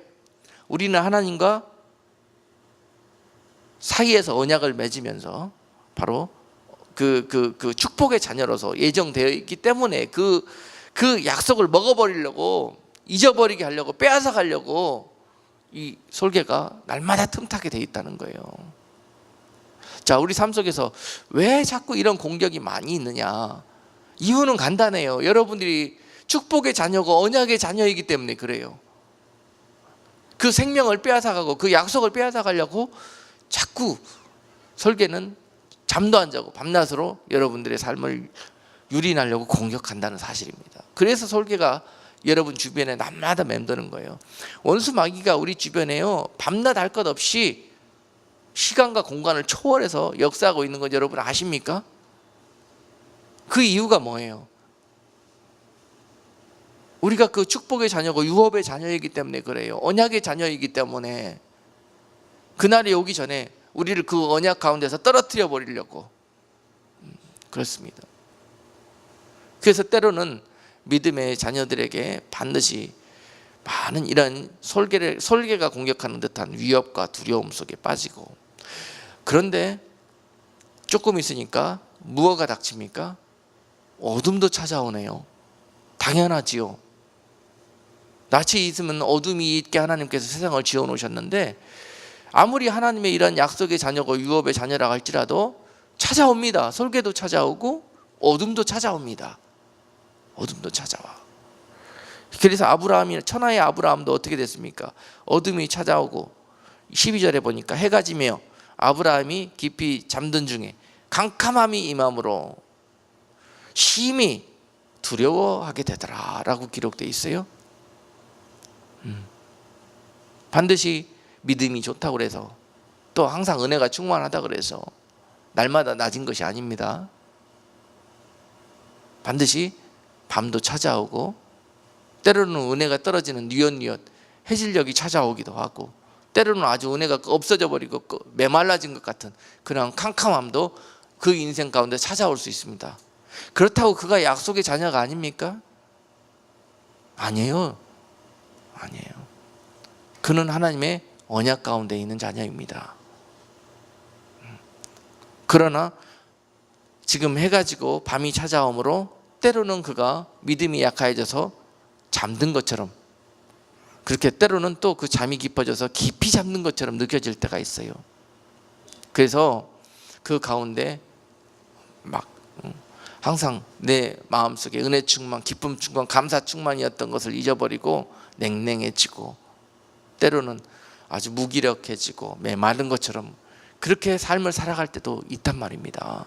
우리는 하나님과 사이에서 언약을 맺으면서 바로 그 축복의 자녀로서 예정되어 있기 때문에 그 약속을 먹어버리려고, 잊어버리게 하려고, 빼앗아 가려고 이 솔개가 날마다 틈타게 돼 있다는 거예요. 자, 우리 삶 속에서 왜 자꾸 이런 공격이 많이 있느냐? 이유는 간단해요. 여러분들이 축복의 자녀고 언약의 자녀이기 때문에 그래요. 그 생명을 빼앗아 가고 그 약속을 빼앗아 가려고 자꾸 설계는 잠도 안 자고 밤낮으로 여러분들의 삶을 유린하려고 공격한다는 사실입니다. 그래서 솔개가 여러분 주변에 날마다 맴도는 거예요. 원수 마귀가 우리 주변에요, 밤낮 할 것 없이 시간과 공간을 초월해서 역사하고 있는 건 여러분 아십니까? 그 이유가 뭐예요? 우리가 그 축복의 자녀고 유업의 자녀이기 때문에 그래요. 언약의 자녀이기 때문에 그날이 오기 전에 우리를 그 언약 가운데서 떨어뜨려 버리려고 그렇습니다. 그래서 때로는 믿음의 자녀들에게 반드시 많은 이런 솔개가 공격하는 듯한 위협과 두려움 속에 빠지고, 그런데 조금 있으니까 무엇가 닥칩니까? 어둠도 찾아오네요. 당연하지요. 낯이 있으면 어둠이 있게 하나님께서 세상을 지어 놓으셨는데, 아무리 하나님의 이런 약속의 자녀고 유업의 자녀라 할지라도 찾아옵니다. 솔개도 찾아오고 어둠도 찾아옵니다. 어둠도 찾아와. 그래서 아브라함이, 천하의 아브라함도 어떻게 됐습니까? 어둠이 찾아오고 12절에 보니까 해가 지며 아브라함이 깊이 잠든 중에 캄캄함이 임함으로 심히 두려워하게 되더라 라고 기록되어 있어요. 반드시 믿음이 좋다고 그래서, 또 항상 은혜가 충만하다고 그래서 날마다 낮은 것이 아닙니다. 반드시 밤도 찾아오고, 때로는 은혜가 떨어지는 뉘엿뉘엿 해질녘이 찾아오기도 하고, 때로는 아주 은혜가 없어져 버리고 메말라진 것 같은 그런 캄캄함도 그 인생 가운데 찾아올 수 있습니다. 그렇다고 그가 약속의 자녀가 아닙니까? 아니에요. 아니에요. 그는 하나님의 언약 가운데 있는 자녀입니다. 그러나 지금 해가 지고 밤이 찾아오므로 때로는 그가 믿음이 약해져서 잠든 것처럼, 그렇게 때로는 또 그 잠이 깊어져서 깊이 잠든 것처럼 느껴질 때가 있어요. 그래서 그 가운데 막 항상 내 마음속에 은혜 충만, 기쁨 충만, 감사 충만이었던 것을 잊어버리고 냉랭해지고, 때로는 아주 무기력해지고 메마른 것처럼 그렇게 삶을 살아갈 때도 있단 말입니다.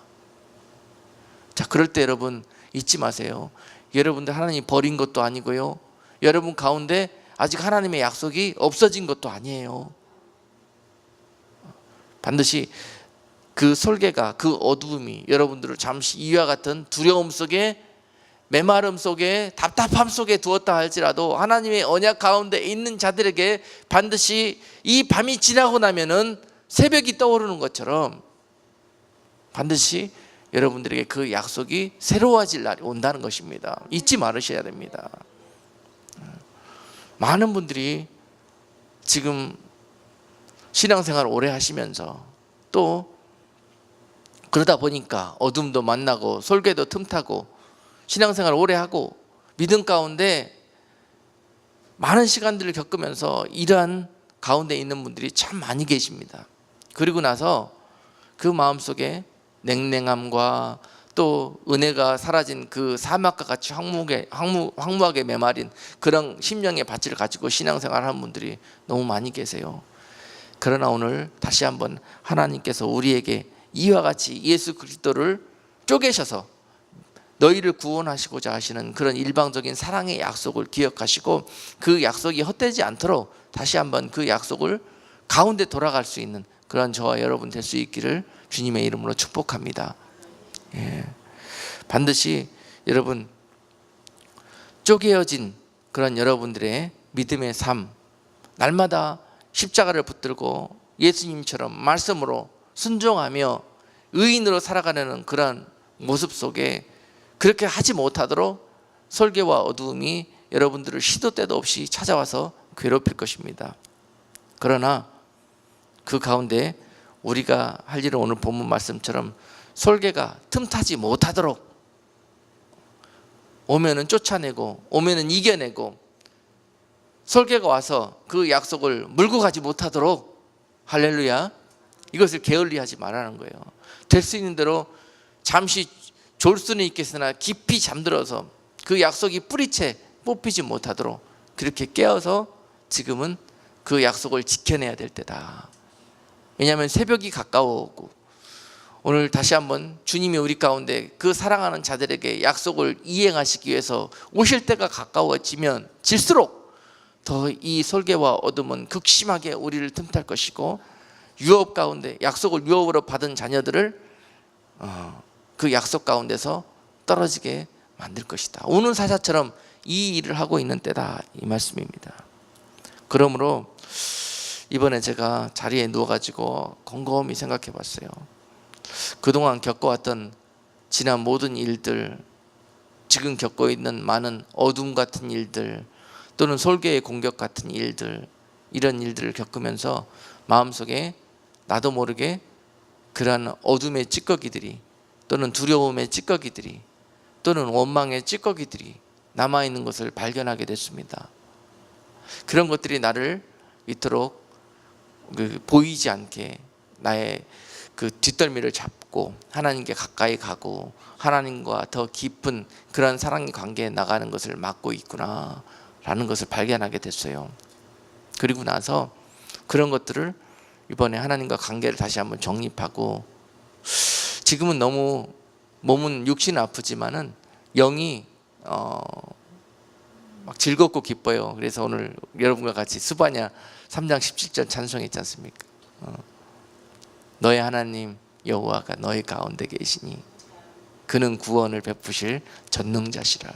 자, 그럴 때 여러분 잊지 마세요. 여러분들 하나님이 버린 것도 아니고요, 여러분 가운데 아직 하나님의 약속이 없어진 것도 아니에요. 반드시 그 솔개가, 그 어두움이 여러분들을 잠시 이와 같은 두려움 속에, 메마름 속에, 답답함 속에 두었다 할지라도 하나님의 언약 가운데 있는 자들에게 반드시 이 밤이 지나고 나면은 새벽이 떠오르는 것처럼 반드시 여러분들에게 그 약속이 새로워질 날이 온다는 것입니다. 잊지 말으셔야 됩니다. 많은 분들이 지금 신앙생활 오래 하시면서 또 그러다 보니까 어둠도 만나고 솔개도 틈타고 신앙생활 오래 하고 믿음 가운데 많은 시간들을 겪으면서 이러한 가운데 있는 분들이 참 많이 계십니다. 그리고 나서 그 마음속에 냉랭함과 또 은혜가 사라진 그 사막과 같이 황무하게 메마린 그런 심령의 밭을 가지고 신앙생활을 하는 분들이 너무 많이 계세요. 그러나 오늘 다시 한번 하나님께서 우리에게 이와 같이 예수 그리스도를 쪼개셔서 너희를 구원하시고자 하시는 그런 일방적인 사랑의 약속을 기억하시고, 그 약속이 헛되지 않도록 다시 한번 그 약속을 가운데 돌아갈 수 있는 그런 저와 여러분 될 수 있기를 주님의 이름으로 축복합니다. 예. 반드시 여러분 쪼개어진 그런 여러분들의 믿음의 삶, 날마다 십자가를 붙들고 예수님처럼 말씀으로 순종하며 의인으로 살아가는 그런 모습 속에 그렇게 하지 못하도록 솔개와 어두움이 여러분들을 시도 때도 없이 찾아와서 괴롭힐 것입니다. 그러나 그 가운데 우리가 할 일은 오늘 본문 말씀처럼 솔개가 틈타지 못하도록 오면은 쫓아내고 오면은 이겨내고, 솔개가 와서 그 약속을 물고 가지 못하도록, 할렐루야, 이것을 게을리하지 말라는 거예요. 될 수 있는 대로 잠시 졸 수는 있겠으나 깊이 잠들어서 그 약속이 뿌리채 뽑히지 못하도록 그렇게 깨어서 지금은 그 약속을 지켜내야 될 때다. 왜냐하면 새벽이 가까워오고 오늘 다시 한번 주님이 우리 가운데 그 사랑하는 자들에게 약속을 이행하시기 위해서 오실 때가 가까워지면 질수록 더 이 설계와 어둠은 극심하게 우리를 틈탈 것이고, 유업 가운데 약속을 유업으로 받은 자녀들을 그 약속 가운데서 떨어지게 만들 것이다. 오늘 사자처럼 이 일을 하고 있는 때다, 이 말씀입니다. 그러므로 이번에 제가 자리에 누워가지고 곰곰이 생각해 봤어요. 그동안 겪어왔던 지난 모든 일들, 지금 겪고 있는 많은 어둠 같은 일들, 또는 설계의 공격 같은 일들, 이런 일들을 겪으면서 마음속에 나도 모르게 그러한 어둠의 찌꺼기들이, 또는 두려움의 찌꺼기들이, 또는 원망의 찌꺼기들이 남아있는 것을 발견하게 됐습니다. 그런 것들이 나를 이토록 보이지 않게 나의 그 뒷덜미를 잡고 하나님께 가까이 가고 하나님과 더 깊은 그런 사랑의 관계에 나가는 것을 막고 있구나 라는 것을 발견하게 됐어요. 그리고 나서 그런 것들을 이번에 하나님과 관계를 다시 한번 정립하고, 지금은 너무 몸은 육신은 아프지만은 영이 막 즐겁고 기뻐요. 그래서 오늘 여러분과 같이 스바냐 3장 17절 찬송했지 않습니까? 너의 하나님 여호와가 너의 가운데 계시니 그는 구원을 베푸실 전능자시라.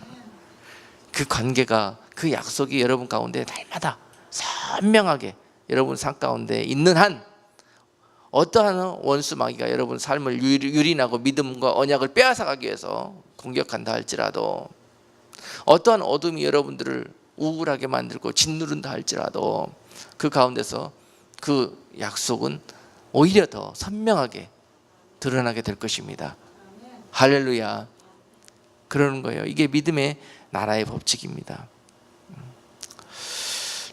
그 관계가, 그 약속이 여러분 가운데 날마다 선명하게 여러분 삶 가운데 있는 한, 어떠한 원수 마귀가 여러분 삶을 유린하고 믿음과 언약을 빼앗아가기 위해서 공격한다 할지라도, 어떠한 어둠이 여러분들을 우울하게 만들고 짓누른다 할지라도, 그 가운데서 그 약속은 오히려 더 선명하게 드러나게 될 것입니다. 할렐루야. 그러는 거예요. 이게 믿음의 나라의 법칙입니다.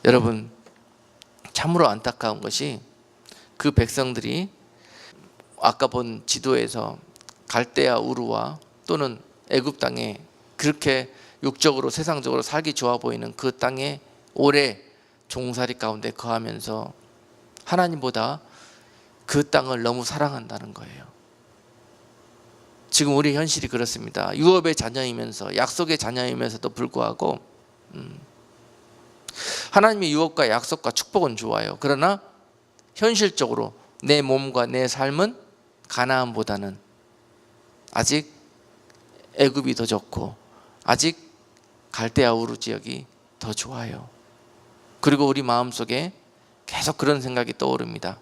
여러분, 참으로 안타까운 것이 그 백성들이 아까 본 지도에서 갈대아 우르와 또는 애굽 땅에 그렇게 육적으로 세상적으로 살기 좋아 보이는 그 땅에 오래 종살이 가운데 거하면서 하나님보다 그 땅을 너무 사랑한다는 거예요. 지금 우리 현실이 그렇습니다. 유업의 자녀이면서, 약속의 자녀이면서도 불구하고 하나님의 유업과 약속과 축복은 좋아요. 그러나 현실적으로 내 몸과 내 삶은 가나안보다는 아직 애굽이 더 좋고 아직 갈대아 우르 지역이 더 좋아요. 그리고 우리 마음속에 계속 그런 생각이 떠오릅니다.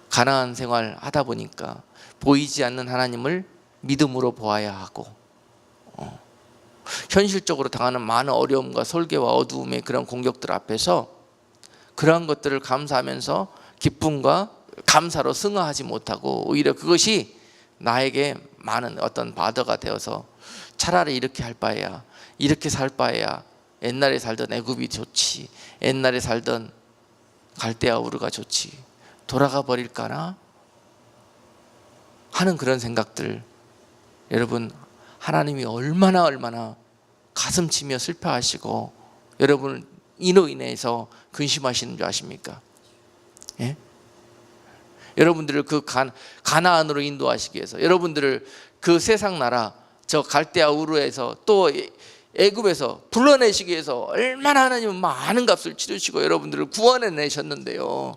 가나안 생활 하다 보니까 보이지 않는 하나님을 믿음으로 보아야 하고, 현실적으로 당하는 많은 어려움과 설계와 어두움의 그런 공격들 앞에서 그러한 것들을 감사하면서 기쁨과 감사로 승화하지 못하고, 오히려 그것이 나에게 많은 어떤 바더가 되어서 차라리 이렇게 할 바에야, 이렇게 살 바에야 옛날에 살던 애굽이 좋지, 옛날에 살던 갈대아 우르가 좋지, 돌아가 버릴까나 하는 그런 생각들, 여러분 하나님이 얼마나 가슴 치며 슬퍼하시고 여러분을 이로 인해서 근심하시는 줄 아십니까? 예? 여러분들을 그 가나안으로 인도하시기 위해서, 여러분들을 그 세상 나라 저 갈대아 우르에서 또 애굽에서 불러내시기 위해서 얼마나 하나님은 많은 값을 치르시고 여러분들을 구원해 내셨는데요,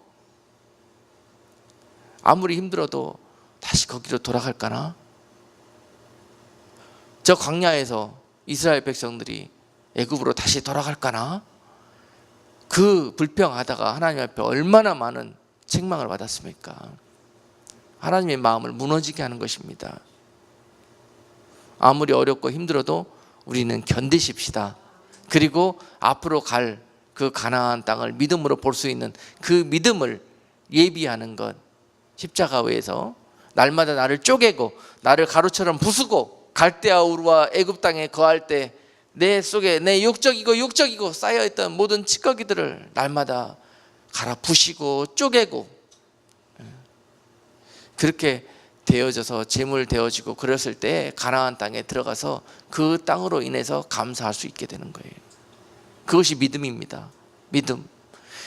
아무리 힘들어도 다시 거기로 돌아갈까나? 저 광야에서 이스라엘 백성들이 애굽으로 다시 돌아갈까나? 그 불평하다가 하나님 앞에 얼마나 많은 책망을 받았습니까? 하나님의 마음을 무너지게 하는 것입니다. 아무리 어렵고 힘들어도 우리는 견디십시다. 그리고 앞으로 갈 그 가나안 땅을 믿음으로 볼 수 있는 그 믿음을 예비하는 것, 십자가 위에서 날마다 나를 쪼개고 나를 가루처럼 부수고 갈대아 우르와 애굽 땅에 거할 때 내 속에 내 육적이고 쌓여있던 모든 찌꺼기들을 날마다 갈아 부시고 쪼개고, 그렇게 되어져서 재물 되어지고 그랬을 때 가나안 땅에 들어가서 그 땅으로 인해서 감사할 수 있게 되는 거예요. 그것이 믿음입니다. 믿음.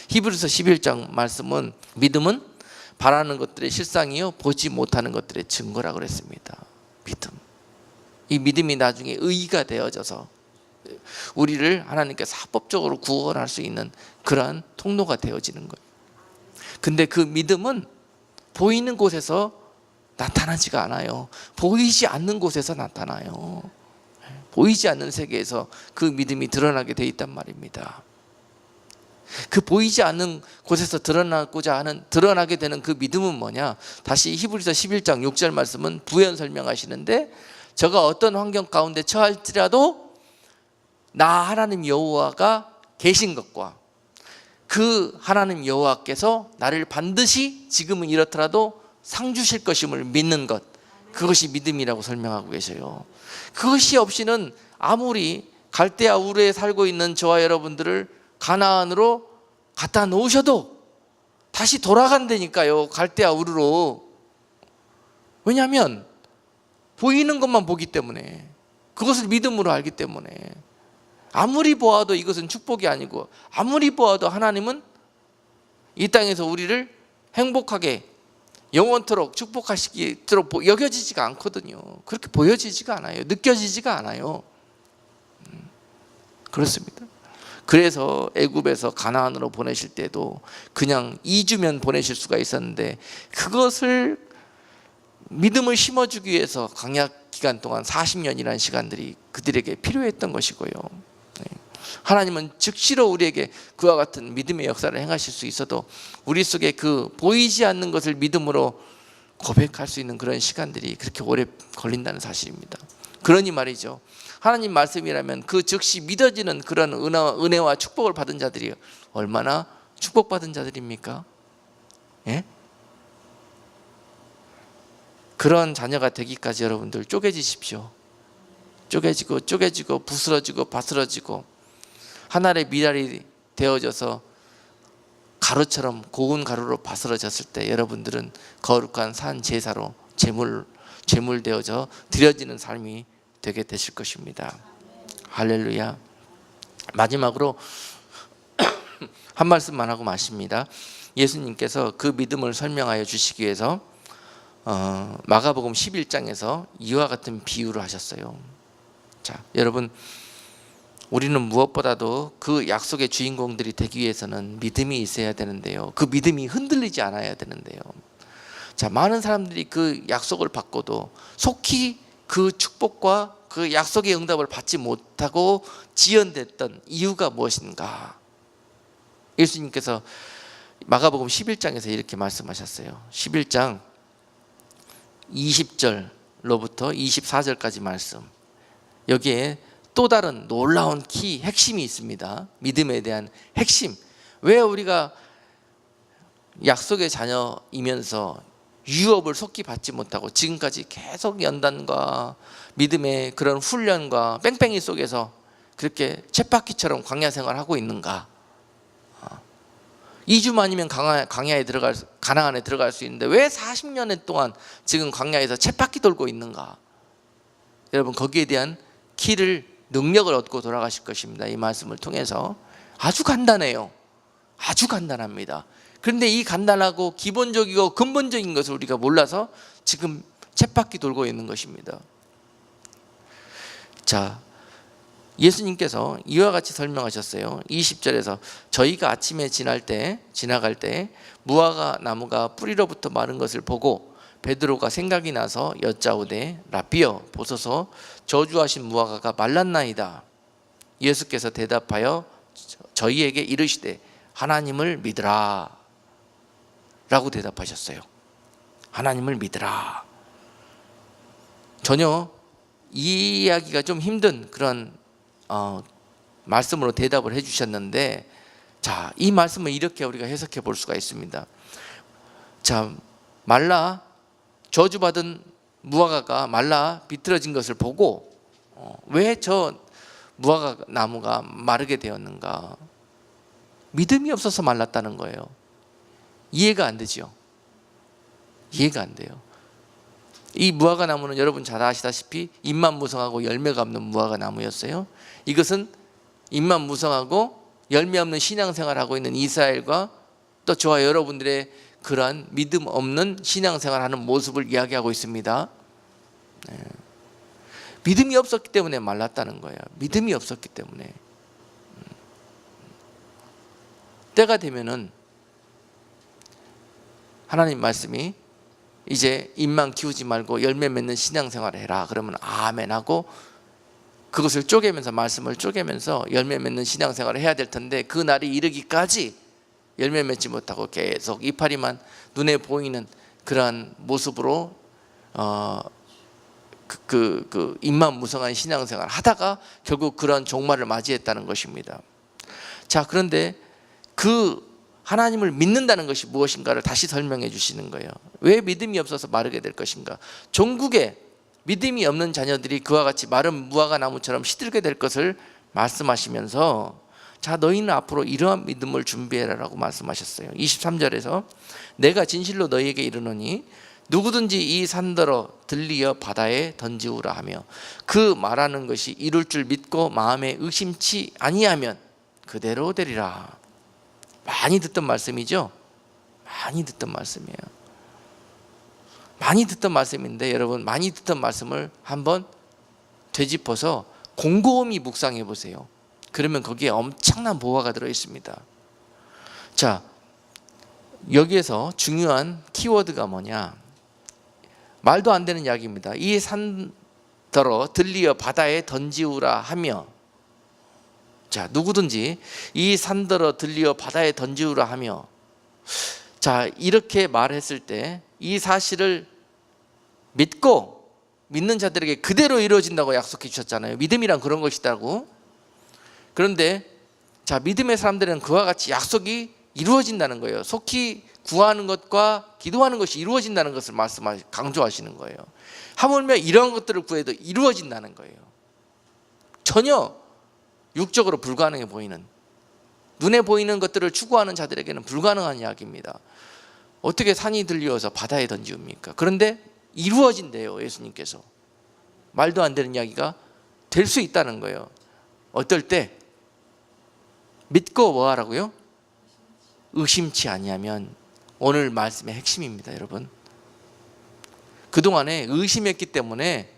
히브리서 11장 말씀은 믿음은 바라는 것들의 실상이요 보지 못하는 것들의 증거라고 그랬습니다. 믿음. 이 믿음이 나중에 의가 되어져서 우리를 하나님께서 합법적으로 구원할 수 있는 그러한 통로가 되어지는 거예요. 근데 그 믿음은 보이는 곳에서 나타나지가 않아요. 보이지 않는 곳에서 나타나요. 보이지 않는 세계에서 그 믿음이 드러나게 돼 있단 말입니다. 그 보이지 않는 곳에서 드러나게 되는 그 믿음은 뭐냐? 다시 히브리서 11장 6절 말씀은 부연 설명하시는데, 저가 어떤 환경 가운데 처할지라도 나 하나님 여호와가 계신 것과 그 하나님 여호와께서 나를 반드시 지금은 이렇더라도 상 주실 것임을 믿는 것, 그것이 믿음이라고 설명하고 계셔요. 그것이 없이는 아무리 갈대아 우르에 살고 있는 저와 여러분들을 가나안으로 갖다 놓으셔도 다시 돌아간다니까요. 갈대아 우르로. 왜냐하면 보이는 것만 보기 때문에, 그것을 믿음으로 알기 때문에, 아무리 보아도 이것은 축복이 아니고, 아무리 보아도 하나님은 이 땅에서 우리를 행복하게 영원토록 축복하시도록 여겨지지가 않거든요. 그렇게 보여지지가 않아요. 느껴지지가 않아요. 그렇습니다. 그래서 애굽에서 가나안으로 보내실 때도 그냥 2주면 보내실 수가 있었는데, 그것을 믿음을 심어주기 위해서 광야 기간 동안 40년이라는 시간들이 그들에게 필요했던 것이고요. 하나님은 즉시로 우리에게 그와 같은 믿음의 역사를 행하실 수 있어도 우리 속에 그 보이지 않는 것을 믿음으로 고백할 수 있는 그런 시간들이 그렇게 오래 걸린다는 사실입니다. 그러니 말이죠, 하나님 말씀이라면 그 즉시 믿어지는 그런 은혜와 축복을 받은 자들이 얼마나 축복받은 자들입니까? 예? 그런 자녀가 되기까지 여러분들 쪼개지십시오. 쪼개지고 부스러지고 바스러지고 하늘의 미랄이 되어져서 가루처럼 고운 가루로 바스러졌을 때 여러분들은 거룩한 산 제사로 제물 되어져 드려지는 삶이 되게 되실 것입니다. 할렐루야. 마지막으로 한 말씀만 하고 마십니다. 예수님께서 그 믿음을 설명하여 주시기 위해서 마가복음 11장에서 이와 같은 비유를 하셨어요. 자, 여러분, 우리는 무엇보다도 그 약속의 주인공들이 되기 위해서는 믿음이 있어야 되는데요, 그 믿음이 흔들리지 않아야 되는데요. 자, 많은 사람들이 그 약속을 받고도 속히 그 축복과 그 약속의 응답을 받지 못하고 지연됐던 이유가 무엇인가? 예수님께서 마가복음 11장에서 이렇게 말씀하셨어요. 11장 20절로부터 24절까지 말씀. 여기에 또 다른 놀라운 핵심이 있습니다. 믿음에 대한 핵심. 왜 우리가 약속의 자녀이면서 유업을 속히 받지 못하고 지금까지 계속 연단과 믿음의 그런 훈련과 뺑뺑이 속에서 그렇게 쳇바퀴처럼 광야 생활하고 있는가? 2주만이면 가나안에 들어갈 수 있는데 왜 40년 동안 지금 광야에서 쳇바퀴 돌고 있는가? 여러분, 거기에 대한 능력을 얻고 돌아가실 것입니다. 이 말씀을 통해서. 아주 간단해요. 아주 간단합니다. 그런데 이 간단하고 기본적이고 근본적인 것을 우리가 몰라서 지금 쳇바퀴 돌고 있는 것입니다. 자, 예수님께서 이와 같이 설명하셨어요. 20절에서 저희가 아침에 지나갈 때 무화과 나무가 뿌리로부터 마른 것을 보고 베드로가 생각이 나서 여짜오되 라삐여 보소서 저주하신 무화과가 말랐나이다. 예수께서 대답하여 저희에게 이르시되 하나님을 믿으라 라고 대답하셨어요. 하나님을 믿으라. 전혀 이해하기가 좀 힘든 그런 말씀으로 대답을 해주셨는데, 자, 이 말씀을 이렇게 우리가 해석해 볼 수가 있습니다. 자, 저주받은 무화과가 말라 비틀어진 것을 보고 왜 저 무화과 나무가 마르게 되었는가? 믿음이 없어서 말랐다는 거예요. 이해가 안 되죠. 이해가 안 돼요. 이 무화과 나무는 여러분 잘 아시다시피 잎만 무성하고 열매가 없는 무화과 나무였어요. 이것은 잎만 무성하고 열매 없는 신앙생활을 하고 있는 이스라엘과 또 저와 여러분들의 그러한 믿음 없는 신앙생활하는 모습을 이야기하고 있습니다. 믿음이 없었기 때문에 말랐다는 거예요. 믿음이 없었기 때문에. 때가 되면은 하나님 말씀이 이제 입만 키우지 말고 열매 맺는 신앙생활을 해라. 그러면 아멘 하고 그것을 쪼개면서, 말씀을 쪼개면서 열매 맺는 신앙생활을 해야 될 텐데, 그 날이 이르기까지 열매 맺지 못하고 계속 이파리만 눈에 보이는 그러한 모습으로 입만 무성한 신앙생활을 하다가 결국 그런 종말을 맞이했다는 것입니다. 자, 그런데 그 하나님을 믿는다는 것이 무엇인가를 다시 설명해 주시는 거예요. 왜 믿음이 없어서 마르게 될 것인가? 종국에 믿음이 없는 자녀들이 그와 같이 마른 무화과 나무처럼 시들게 될 것을 말씀하시면서, 자, 너희는 앞으로 이러한 믿음을 준비해라라고 말씀하셨어요. 23절에서 내가 진실로 너희에게 이르노니 누구든지 이 산더러 들리어 바다에 던지우라 하며 그 말하는 것이 이룰 줄 믿고 마음에 의심치 아니하면 그대로 되리라. 많이 듣던 말씀이죠. 많이 듣던 말씀이에요. 많이 듣던 말씀인데, 여러분, 많이 듣던 말씀을 한번 되짚어서 곰곰이 묵상해 보세요. 그러면 거기에 엄청난 보화가 들어 있습니다. 자, 여기에서 중요한 키워드가 뭐냐? 말도 안 되는 이야기입니다. 이 산더러 들리어 바다에 던지우라 하며, 자, 누구든지 이 산더러 들리어 바다에 던지우라 하며, 자, 이렇게 말했을 때 이 사실을 믿고 믿는 자들에게 그대로 이루어진다고 약속해 주셨잖아요. 믿음이란 그런 것이라고. 그런데 자, 믿음의 사람들은 그와 같이 약속이 이루어진다는 거예요. 속히 구하는 것과 기도하는 것이 이루어진다는 것을 강조하시는 거예요. 하물며 이런 것들을 구해도 이루어진다는 거예요. 전혀 육적으로 불가능해 보이는, 눈에 보이는 것들을 추구하는 자들에게는 불가능한 이야기입니다. 어떻게 산이 들려서 바다에 던지웁니까? 그런데 이루어진대요. 예수님께서. 말도 안 되는 이야기가 될 수 있다는 거예요. 어떨 때? 믿고 뭐 하라고요? 의심치 아니하면. 오늘 말씀의 핵심입니다, 여러분. 그동안에 의심했기 때문에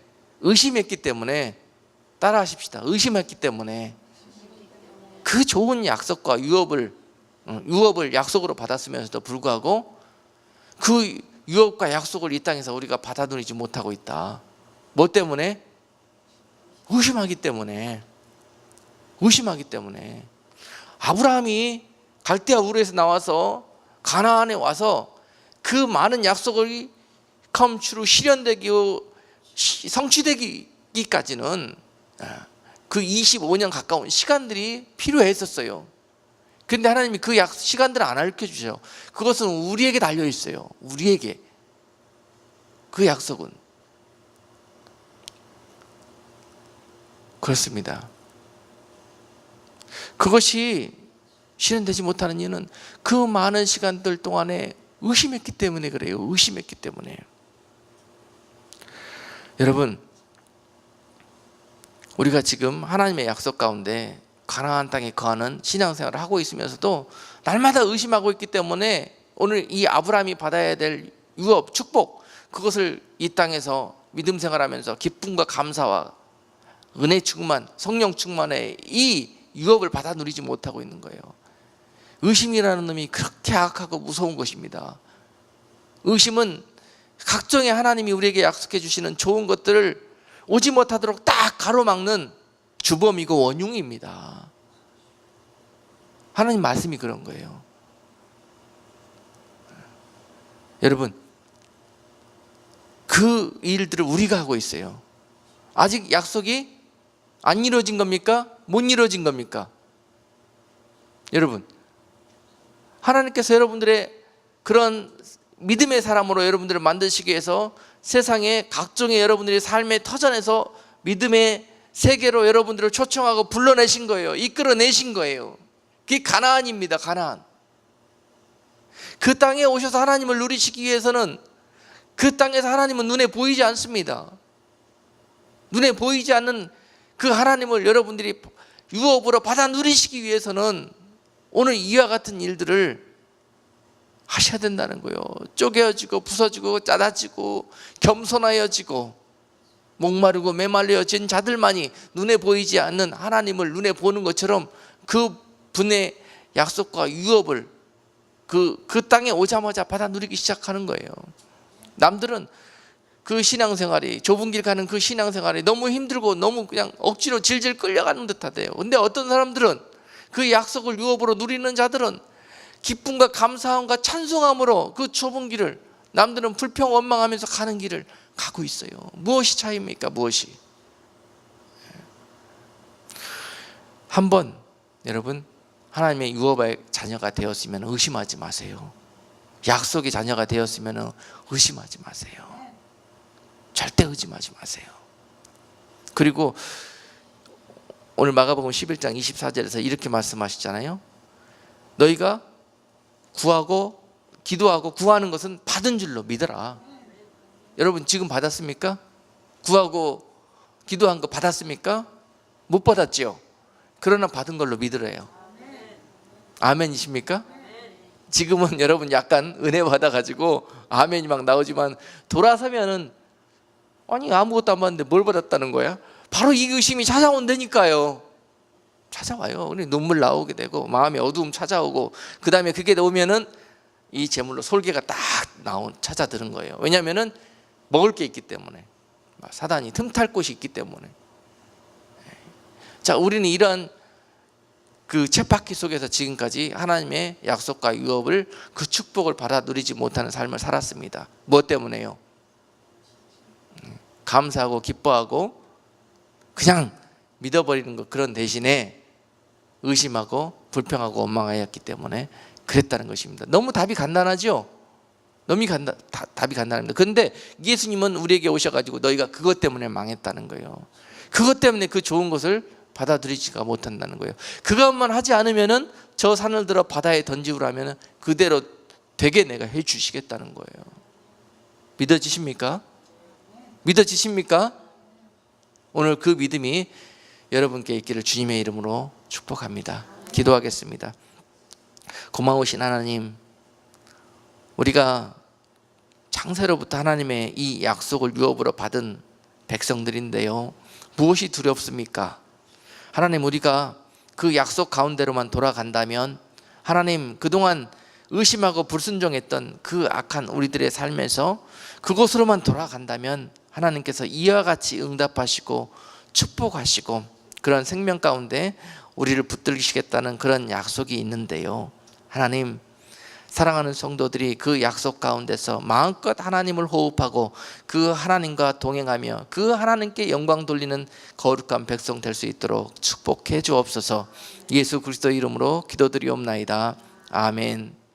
따라 하십시다. 의심했기 때문에 그 좋은 약속과 유업을 약속으로 받았으면서도 불구하고 그 유업과 약속을 이 땅에서 우리가 받아들이지 못하고 있다. 뭐 때문에? 의심하기 때문에. 아브라함이 갈대아 우르에서 나와서 가나안에 와서 그 많은 약속을 컴추로 실현되고 성취되기까지는 그 25년 가까운 시간들이 필요했었어요. 그런데 하나님이 그 시간들을 안 알려주셔요. 그것은 우리에게 달려 있어요. 우리에게. 그 약속은. 그렇습니다. 그것이 실현되지 못하는 이유는 그 많은 시간들 동안에 의심했기 때문에 그래요. 의심했기 때문에. 여러분, 우리가 지금 하나님의 약속 가운데 가나안 땅에 거하는 신앙생활을 하고 있으면서도 날마다 의심하고 있기 때문에 오늘 이 아브라함이 받아야 될 유업, 축복, 그것을 이 땅에서 믿음 생활하면서 기쁨과 감사와 은혜 충만, 성령 충만의 이 유업을 받아 누리지 못하고 있는 거예요. 의심이라는 놈이 그렇게 악하고 무서운 것입니다. 의심은 각종의 하나님이 우리에게 약속해 주시는 좋은 것들을 오지 못하도록 딱 가로막는 주범이고 원흉입니다. 하나님 말씀이 그런 거예요. 여러분, 그 일들을 우리가 하고 있어요. 아직 약속이 안 이루어진 겁니까? 못 이루어진 겁니까? 여러분, 하나님께서 여러분들의 그런 믿음의 사람으로 여러분들을 만드시기 위해서 세상의 각종의 여러분들의 삶의 터전에서 믿음의 세계로 여러분들을 초청하고 불러내신 거예요. 이끌어내신 거예요. 그게 가나안입니다. 가나안. 그 땅에 오셔서 하나님을 누리시기 위해서는 그 땅에서 하나님은 눈에 보이지 않습니다. 눈에 보이지 않는 그 하나님을 여러분들이 유업으로 받아 누리시기 위해서는 오늘 이와 같은 일들을 하셔야 된다는 거예요. 쪼개어지고 부서지고 짜다지고 겸손하여지고 목마르고 메말려진 자들만이 눈에 보이지 않는 하나님을 눈에 보는 것처럼 그 분의 약속과 유업을 그 땅에 오자마자 받아 누리기 시작하는 거예요. 남들은 그 신앙생활이, 좁은 길 가는 그 신앙생활이 너무 힘들고 너무 그냥 억지로 질질 끌려가는 듯하대요. 근데 어떤 사람들은 그 약속을 유업으로 누리는 자들은 기쁨과 감사함과 찬송함으로 그 좁은 길을, 남들은 불평 원망하면서 가는 길을 가고 있어요. 무엇이 차이입니까? 무엇이? 한번 여러분 하나님의 유업의 자녀가 되었으면 의심하지 마세요. 약속의 자녀가 되었으면 의심하지 마세요. 절대 의심하지 마세요. 그리고 오늘 마가복음 11장 24절에서 이렇게 말씀하시잖아요. 너희가 구하고 기도하고 구하는 것은 받은 줄로 믿어라. 여러분 지금 받았습니까? 구하고 기도한 거 받았습니까? 못 받았죠? 그러나 받은 걸로 믿으래요. 아멘이십니까? 지금은 여러분 약간 은혜 받아가지고 아멘이 막 나오지만 돌아서면은 아니 아무것도 안 받는데 뭘 받았다는 거야? 바로 이 의심이 찾아온다니까요. 찾아와요. 우리 눈물 나오게 되고 마음에 어두움 찾아오고 그 다음에 그게 나오면은 이 제물로 솔개가 딱 찾아드는 거예요. 왜냐하면은 먹을 게 있기 때문에, 사단이 틈탈 곳이 있기 때문에. 자, 우리는 이런 그 쳇바퀴 속에서 지금까지 하나님의 약속과 유업을, 그 축복을 받아 누리지 못하는 삶을 살았습니다. 무엇 때문에요? 감사하고 기뻐하고 그냥 믿어버리는 것, 그런 대신에 의심하고 불평하고 원망하였기 때문에 그랬다는 것입니다. 너무 답이 간단하죠? 답이 간단합니다. 그런데 예수님은 우리에게 오셔가지고 너희가 그것 때문에 망했다는 거예요. 그것 때문에 그 좋은 것을 받아들이지가 못한다는 거예요. 그것만 하지 않으면은 저 산을 들어 바다에 던지우라면은 그대로 되게 내가 해 주시겠다는 거예요. 믿어지십니까? 믿어지십니까? 오늘 그 믿음이 여러분께 있기를 주님의 이름으로 축복합니다. 기도하겠습니다. 고마우신 하나님, 우리가 창세로부터 하나님의 이 약속을 유업으로 받은 백성들인데요, 무엇이 두렵습니까? 하나님, 우리가 그 약속 가운데로만 돌아간다면, 하나님 그동안 의심하고 불순종했던 그 악한 우리들의 삶에서 그곳으로만 돌아간다면 하나님께서 이와 같이 응답하시고 축복하시고 그런 생명 가운데 우리를 붙들시겠다는 그런 약속이 있는데요, 하나님, 사랑하는 성도들이 그 약속 가운데서 마음껏 하나님을 호흡하고 그 하나님과 동행하며 그 하나님께 영광 돌리는 거룩한 백성 될 수 있도록 축복해 주옵소서. 예수 그리스도 이름으로 기도드리옵나이다. 아멘.